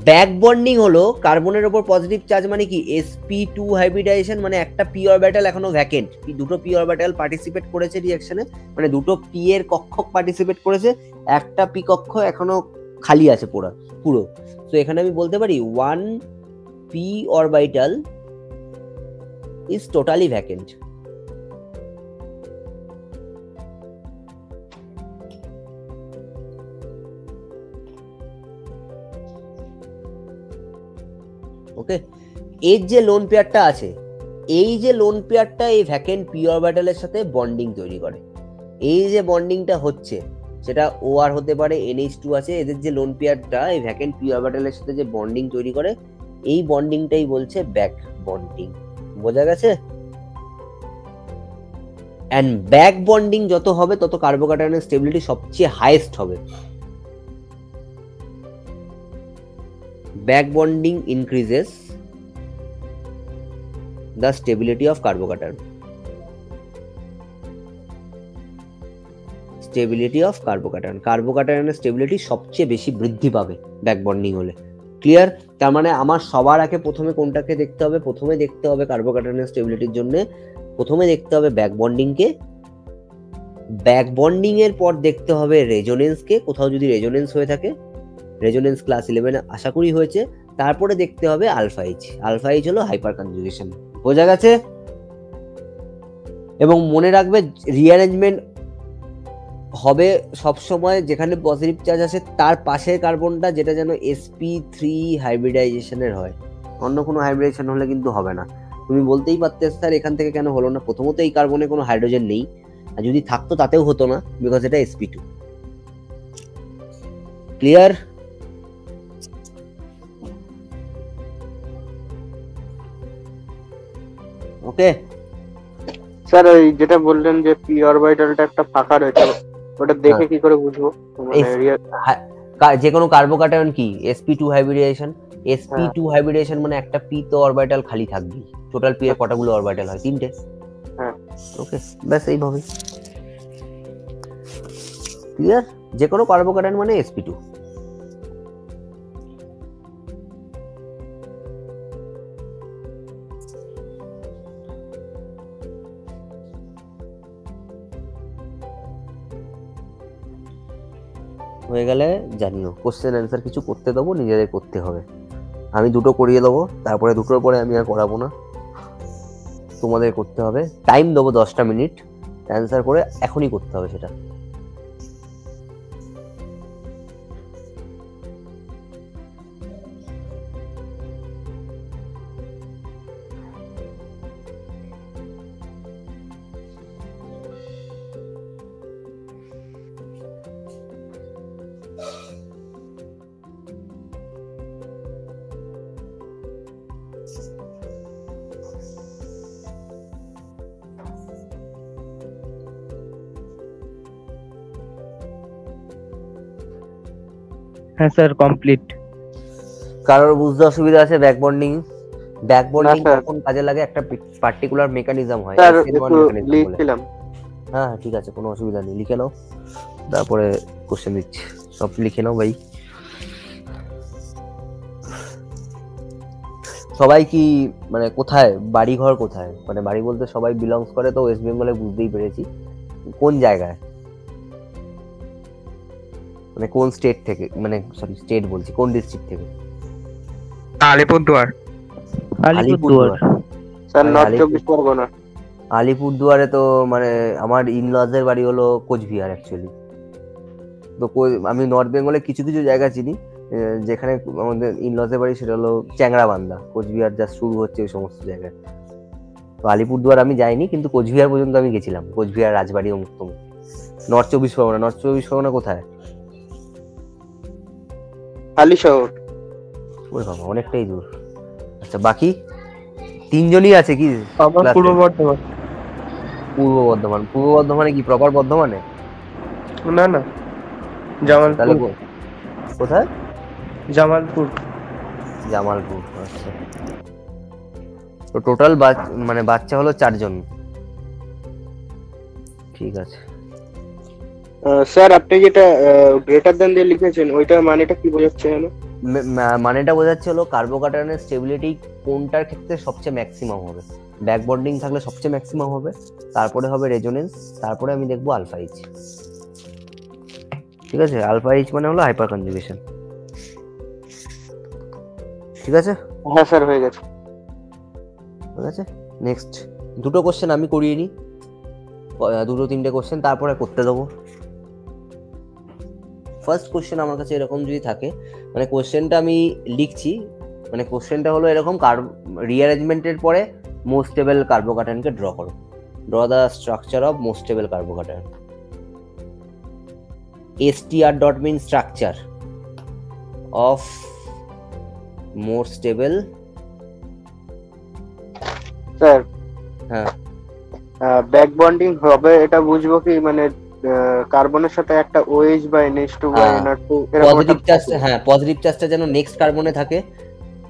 Speaker 1: ব্যাক বন্ডিং হলো কার্বনের ওপর পজিটিভ চার্জ মানে কি? sp2 হাইব্রিডাইজেশন, মানে একটা p অরবিটাল এখনো ভ্যাকেন্ট, দুটো p অরবিটাল পার্টিসিপেট করেছে রিঅ্যাকশনে, মানে দুটো p এর কক্ষক পার্টিসিপেট করেছে, একটা p কক্ষ এখনো খালি আছে পুরো। তো এখানে আমি বলতে পারি 1p orbital is totally vacant. ওকে, এর যে লোন পেয়ারটা আছে, এই যে লোন পেয়ারটা এই ভ্যাকেন্ট পি অরবিটালের সাথে বন্ডিং তৈরি করে। এই যে বন্ডিংটা হচ্ছে সেটা OR হতে পারে, NH2 আছে, এদের যে লোন পেয়ারটা এই ভ্যাকেন্ট পি অরবিটালের সাথে যে বন্ডিং তৈরি করে, এই বন্ডিংটাই বলছে ব্যাক বন্ডিং। বোঝা গেছে? এন্ড ব্যাক বন্ডিং যত হবে তত কার্বোক্যাটায়নের স্টেবিলিটি সবচেয়ে হাইয়েস্ট হবে। Back bonding increases the stability of carbocation. Stability of carbocation. কার্বোক্যাটায়নের স্টেবিলিটি সবচেয়ে বেশি বৃদ্ধি পাবে ব্যাক বন্ডিং হলে। ক্লিয়ার? তার মানে আমার সবার আগে প্রথমে কোনটাকে দেখতে হবে? প্রথমে দেখতে হবে কার্বোক্যাটায়নের স্টেবিলিটির জন্য প্রথমে দেখতে হবে ব্যাক বন্ডিংকে। ব্যাক বন্ডিং এর পর দেখতে হবে রেজোনেন্সকে, কোথাও যদি রেজোনেন্স হয়ে থাকে, রেজোনেন্স ক্লাস 11 আশা করি হয়েছে। তারপরে দেখতে হবে আলফা এইচ। আলফা এইচ হলো হাইপার কনজুগেশন। বোঝা গেছে? এবং মনে রাখবে রিঅ্যারেঞ্জমেন্ট হবে সব সময় যেখানে পজিটিভ চার্জ আছে তার পাশের কার্বনটা যেটা যেন sp3 হাইব্রিডাইজেশনের হয়। অন্য কোনো হাইব্রিডাইজেশন হলে কিন্তু হবে না। তুমি বলতেই পারতে স্যার এখান থেকে কেন হলো না? প্রথমত এই কার্বনে কোনো হাইড্রোজেন নেই, আর যদি থাকতো তাতেও হতো না, বিকজ এটা sp2। ক্লিয়ার? ওকে
Speaker 2: স্যার, ওই যেটা বললেন যে পি অরবিটালটা একটা ফাঁকা রয়েছে, ওটা দেখে কি করে বুঝবো?
Speaker 1: যে কোনো কার্বোক্যাটায়ন কি sp2 হাইব্রিডাইজেশন। sp2 হাইব্রিডাইজেশন মানে একটা p তো অরবিটাল খালি থাকবে। টোটাল p এর কতগুলো অরবিটাল হয়? 3টে।
Speaker 2: হ্যাঁ,
Speaker 1: ওকে, ব্যাস এইভাবে ক্লিয়ার। যে কোনো কার্বোক্যাটায়ন মানে sp2। হয়ে গেলে জানিও, কোশ্চেন অ্যান্সার কিছু করতে দেবো, নিজেদের করতে হবে। আমি দুটো করিয়ে দেবো, তারপরে দুটোর পরে আমি আর করাবো না, তোমাদের করতে হবে। টাইম দেবো 10টা মিনিট, অ্যান্সার করে এখনই করতে হবে সেটা।
Speaker 3: হ্যাঁ স্যার, কমপ্লিট।
Speaker 1: কারোর বুঝতে অসুবিধা আছে? Back bonding
Speaker 2: sir.
Speaker 1: কখন কাজে লাগে? একটা পার্টিকুলার মেকানিজম হয়,
Speaker 2: স্যার
Speaker 1: SN1
Speaker 2: একটু
Speaker 1: mechanism বলে।
Speaker 2: লিখছিলাম।
Speaker 1: হ্যাঁ ঠিক আছে, কোনো অসুবিধা নেই, লিখে নাও, তারপরে কোশ্চেন দিচ্ছি। সব লিখে নাও ভাই। সবাই কি মানে কোথায় বাড়ি ঘর কোথায়? মানে বাড়ি বলতে সবাই বিলংস করে তো ওয়েস্ট বেঙ্গলে, বুঝতেই পেরেছি। কোন জায়গায় মানে কোন স্টেট থেকে, মানে সরি স্টেট বলছি, কোন ডিস্ট্রিক্ট থেকে?
Speaker 3: আলিপুরদুয়ার।
Speaker 2: স্যার
Speaker 1: মানে
Speaker 2: নর্থ 24 পরগনা।
Speaker 1: আলিপুরদুয়ারে তো মানে আমার ইনলজের বাড়ি হলো কোচবিহার অ্যাকচুয়ালি। তো আমি নর্থ বেঙ্গলে কিছু কিছু জায়গা চিনি যেখানে আমাদের ইনলজের বাড়ি, সেটা হলো চ্যাংড়াবান্ধা। কোচবিহার যা শুরু হচ্ছে ওই সমস্ত জায়গায়। তো আলিপুরদুয়ার আমি যাইনি, কিন্তু কোচবিহার পর্যন্ত আমি গেছিলাম। কোচবিহার, রাজবাড়ি, অমুক। নর্থ 24 পরগনা। নর্থ 24 পরগনা কোথায়?
Speaker 2: হালিশহর।
Speaker 1: ওরে বাবা, অনেকটাই দূর। আচ্ছা, বাকি তিনজনই আছে কি?
Speaker 3: পূর্ব বর্ধমান।
Speaker 1: পূর্ব বর্ধমান। পূর্ব বর্ধমানে কি প্রপার বর্ধমানে?
Speaker 3: না না,
Speaker 1: তাহলে
Speaker 3: জামালপুর।
Speaker 1: কোথায়?
Speaker 3: জামালপুর।
Speaker 1: আচ্ছা। তো টোটাল মানে বাচ্চা হলো 4 জন। ঠিক আছে
Speaker 2: স্যার, আপনি যেটা গ্রেটার দ্যান দিয়ে লিখেছেন ওইটার মানেটা কি বোঝাচ্ছে?
Speaker 1: মানেটা বোঝাচ্ছে হলো কার্বোক্যাটায়নের স্টেবিলিটি কোনটার ক্ষেত্রে সবচেয়ে ম্যাক্সিমাম হবে। ব্যাক বন্ডিং থাকলে সবচেয়ে ম্যাক্সিমাম হবে, তারপরে হবে রেজোনেন্স, তারপরে আমি দেখবো আলফা এইচ। ঠিক আছে, আলফা এইচ মানে হলো হাইপার কনজুগেশন। ঠিক আছে?
Speaker 2: হ্যাঁ স্যার হয়ে গেছে।
Speaker 1: ঠিক আছে, নেক্সট দুটো কোশ্চেন আমি করিয়ে নিই, দুটো তিনটে কোশ্চেন তারপরে করতে দেবো। ফার্স্ট কোশ্চেন আমার কাছে এরকম যদি থাকে, মানে কোশ্চেনটা আমি লিখছি, মানে কোশ্চেনটা হলো এরকম, রিঅ্যারেঞ্জমেন্টের পরে মোস্ট স্টেবল কার্বোক্যাটায়নকে ড্র করো, draw the structure of most stable carbocation. STR dot means structure of more stable,
Speaker 2: sir
Speaker 1: হ্যাঁ
Speaker 2: ব্যাক বন্ডিং হবে এটা বুঝবো কি, মানে কার্বনের সাথে একটা OH বা NH2 বা
Speaker 1: হ্যাঁ।
Speaker 2: NR2 এরকম
Speaker 1: পজিটিভ
Speaker 2: একটা
Speaker 1: চার্জ, হ্যাঁ পজিটিভ চার্জটা যেন নেক্সট কার্বনে থাকে,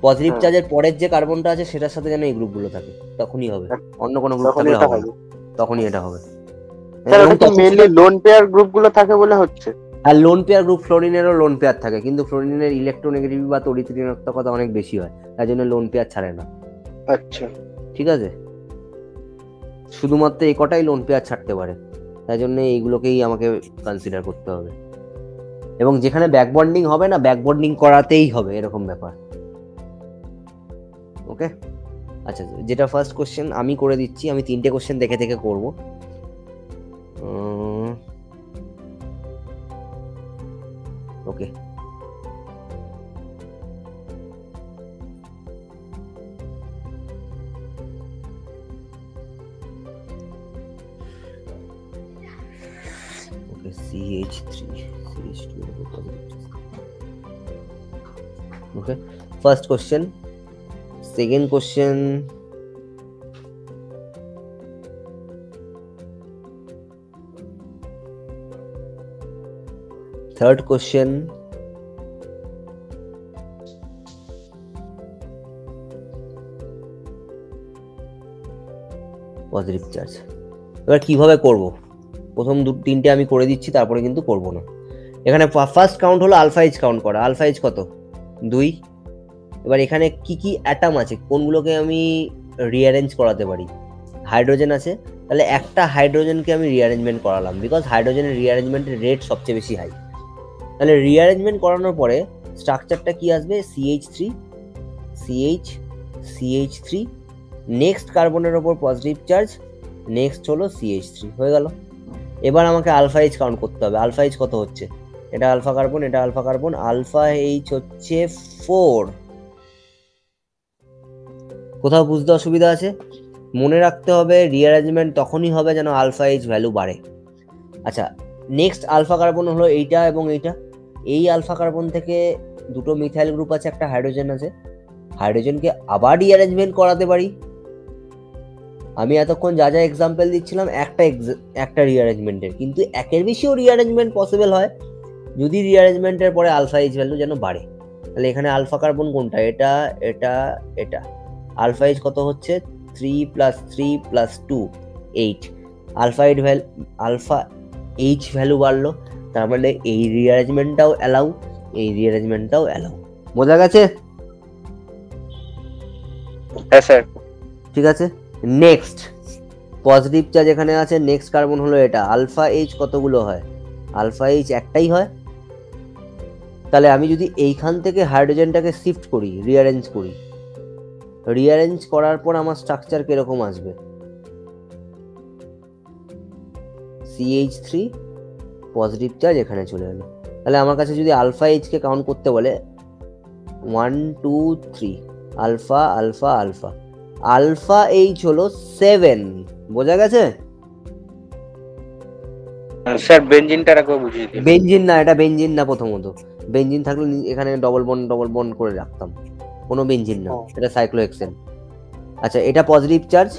Speaker 1: পজিটিভ
Speaker 2: হ্যাঁ।
Speaker 1: চার্জের পরের যে কার্বনটা আছে সেটার সাথে যেন এই গ্রুপগুলো থাকে, তখনই হবে, অন্য কোনো গ্রুপ
Speaker 2: তখন
Speaker 1: থাকলে
Speaker 2: এটা
Speaker 1: হবে না,
Speaker 2: হবে।
Speaker 1: তখনই এটা হবে।
Speaker 2: স্যার
Speaker 1: এবং
Speaker 2: ওটা কি মেইনলি লোন পেয়ার গ্রুপগুলো থাকে বলে হচ্ছে?
Speaker 1: আর লোন পেয়ার গ্রুপ, ফ্লোরিনেরও লোন পেয়ার থাকে, কিন্তু ফ্লোরিনের ইলেকট্রোনেগেটিভ বা তড়িৎ ঋণাত্মকতা অনেক বেশি হয়, তাই জন্য লোন পেয়ার ছাড়ে না।
Speaker 2: আচ্ছা
Speaker 1: ঠিক আছে, শুধুমাত্র এই কটাই লোন পেয়ার ছাড়তে পারে, তাই জন্য এইগুলোকেই আমাকে কনসিডার করতে হবে। এবং যেখানে ব্যাক বন্ডিং হবে না, ব্যাক বন্ডিং করাতেই হবে, এরকম ব্যাপার। ওকে, আচ্ছা যেটা ফার্স্ট কোশ্চেন আমি করে দিচ্ছি, আমি তিনটে কোশ্চেন দেখে দেখে করবো। ওকে, CH3 CH2 okay, first question, second question, third question, positive charge. এবার কিভাবে করব, প্রথম তিনটে আমি করে দিচ্ছি, তারপরে কিন্তু করব না। এখানে ফার্স্ট কাউন্ট হলো আলফা এইচ কাউন্ট করা, আলফা এইচ কত 2। এবার এখানে কি কি অ্যাটম আছে, কোনগুলোকে আমি রিঅ্যারেঞ্জ করাতে পারি, হাইড্রোজেন আছে, তাহলে একটা হাইড্রোজেনকে আমি রিঅ্যারেঞ্জমেন্ট করালাম, বিকজ হাইড্রোজেনের রিঅ্যারেঞ্জমেন্টের রেট সবচেয়ে বেশি হাই। তাহলে রিঅ্যারেঞ্জমেন্ট করানোর পরে স্ট্রাকচারটা কি আসবে, CH3 CH CH3, নেক্সট কার্বনের ওপর পজিটিভ চার্জ, নেক্সট হলো CH3, হয়ে গেল। এবার আমাকে আলফা এইচ কাউন্ট করতে হবে, আলফা এইচ কত হচ্ছে, এটা আলফা কার্বন, এটা আলফা কার্বন, আলফা এইচ হচ্ছে 4। কোথাও বুঝতে অসুবিধা আছে? মনে রাখতে হবে রিঅ্যারেঞ্জমেন্ট তখনই হবে যেন আলফা এইচ ভ্যালু বাড়ে। আচ্ছা, নেক্সট আলফা কার্বন হলো এইটা এবং এইটা, এই আলফা কার্বন থেকে দুটো মিথাইল গ্রুপ আছে, একটা হাইড্রোজেন আছে, হাইড্রোজেনকে আবার রিঅ্যারেঞ্জমেন্ট করাতে পারি। আমি এতক্ষণ যা যা এক্সাম্পল দিচ্ছিলাম একটা রিঅ্যারেঞ্জমেন্টের, কিন্তু একের বেশিও রিঅ্যারেঞ্জমেন্ট পসিবল হয় যদি রিঅ্যারেঞ্জমেন্টের পরে আলফা এইচ ভ্যালু যেন বাড়ে। তাহলে এখানে আলফা কার্বন কোনটা, এটা এটা এটা, আলফা এইচ কত হচ্ছে 3 + 3 + 2 8, আলফা এইচ ভ্যালু বাড়লো, তার মানে এই রিঅ্যারেঞ্জমেন্টটাও অ্যালাউ, এই রিঅ্যারেঞ্জমেন্টটাও অ্যালাউ। বোঝা গেছে?
Speaker 2: হ্যাঁ স্যার।
Speaker 1: ঠিক আছে, নেক্সট পজিটিভ চার্জ এখানে আছে, নেক্সট কার্বন হলো এটা, আলফা এইচ কতগুলো হয়, আলফা এইচ একটাই হয়। তাহলে আমি যদি এইখান থেকে হাইড্রোজেনটাকে শিফট করি, রিঅ্যারেঞ্জ করি, রিঅ্যারেঞ্জ করার পর আমার স্ট্রাকচার কিরকম আসবে, CH3 পজিটিভ চার্জ এখানে চলে এলো। তাহলে আমার কাছে যদি আলফা এইচকে কাউন্ট করতে বলে 1 2 3, alpha alpha alpha, alpha H হলো 7। বোঝা গেছে?
Speaker 2: স্যার বেনজিনটা রাখবো, বুঝিয়ে দিন।
Speaker 1: বেনজিন না, এটা বেনজিন না। প্রথমত বেনজিন থাকলে এখানে ডবল বন্ড করে রাখতাম, কোনো বেনজিন না, এটা সাইক্লোহেক্সেন। আচ্ছা, এটা পজিটিভ চার্জ,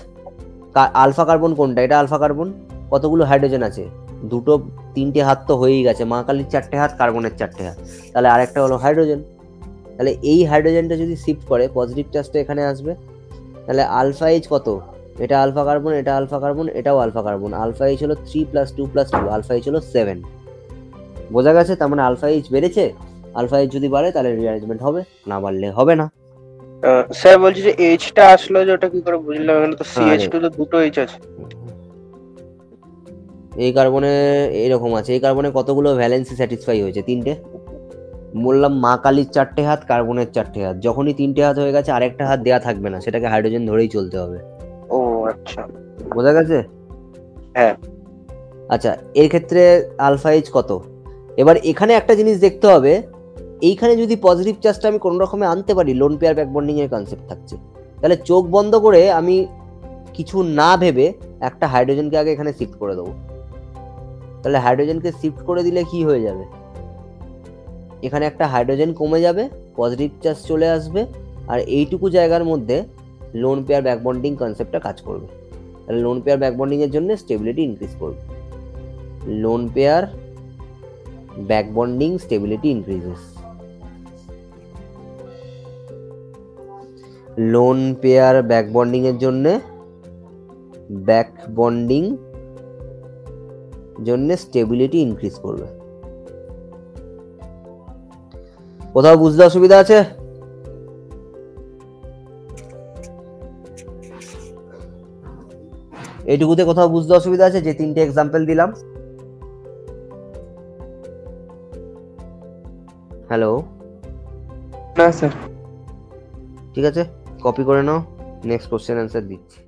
Speaker 1: আলফা কার্বন কোনটা, এটা আলফা কার্বন, কতগুলো হাইড্রোজেন আছে, দুটো, তিনটে হাত তো হয়েই গেছে, মা কালীর 4টে হাত, কার্বনের 4টে হাত, তাহলে আরেকটা হলো হাইড্রোজেন। তাহলে এই হাইড্রোজেনটা যদি শিফট করে পজিটিভ চার্জটা এখানে আসবে, তাহলে আলফা এইচ কত, এটা আলফা কার্বন, এটা আলফা কার্বন, এটাও আলফা কার্বন, আলফা এইচ হলো 3 + 2 + 2, আলফা এইচ হলো 7। বোঝা গেছে? তার মানে আলফা এইচ বেড়েছে, আলফা এইচ যদি বাড়ে তাহলে রিঅ্যারেঞ্জমেন্ট হবে, না বাড়লে হবে না।
Speaker 2: স্যার বলছি যে এইচটা আসলো যে ওটা কি করে বুঝলাম, এখানে তো CH2 তো দুটো এইচ আছে।
Speaker 1: এই কার্বনে এরকম আছে, এই কার্বনে কতগুলো ভ্যালেন্সি স্যাটিসফাই হয়েছে, 3টে, বললাম মা কালীর 4টে হাত, কার্বনের 4টে হাত, যখনই 3টে হাত হয়ে গেছে আরেকটা হাত দেয়া থাকবে না, সেটাকে হাইড্রোজেন ধরেই চলতে হবে।
Speaker 2: ও আচ্ছা।
Speaker 1: বোঝা গেছে?
Speaker 2: হ্যাঁ।
Speaker 1: আচ্ছা, এর ক্ষেত্রে আলফা এইচ কত? এবার এখানে একটা জিনিস দেখতে হবে, এইখানে যদি পজিটিভ চার্জটা আমি কোনো রকমে আনতে পারি, লোন পেয়ার ব্যাক বন্ডিং এর কনসেপ্ট থাকছে, তাহলে চোখ বন্ধ করে আমি কিছু না ভেবে একটা হাইড্রোজেনকে আগে এখানে শিফট করে দেবো। তাহলে হাইড্রোজেনকে শিফট করে দিলে কি হয়ে যাবে, এখানে একটা হাইড্রোজেন কমে যাবে, পজিটিভ চার্জ চলে আসবে, আর এইটুকু জায়গার মধ্যে লোন পেয়ার ব্যাক বন্ডিং কনসেপ্টটা কাজ করবে। তাহলে লোন পেয়ার ব্যাক বন্ডিং এর জন্য স্টেবিলিটি ইনক্রিজ করবে। Lone pair back bonding stability increases. Lone pair back bonding এর জন্য ব্যাক বন্ডিং জন্য স্টেবিলিটি ইনক্রিজ করবে। কোথাও বুঝতে অসুবিধা আছে? এইটুকুতে কোথাও বুঝতে অসুবিধা আছে যে 3টে এক্সাম্পল দিলাম? হ্যালো,
Speaker 3: না স্যার।
Speaker 1: ঠিক আছে, কপি করে নাও, নেক্সট কোশ্চেন অ্যান্সার দিচ্ছি।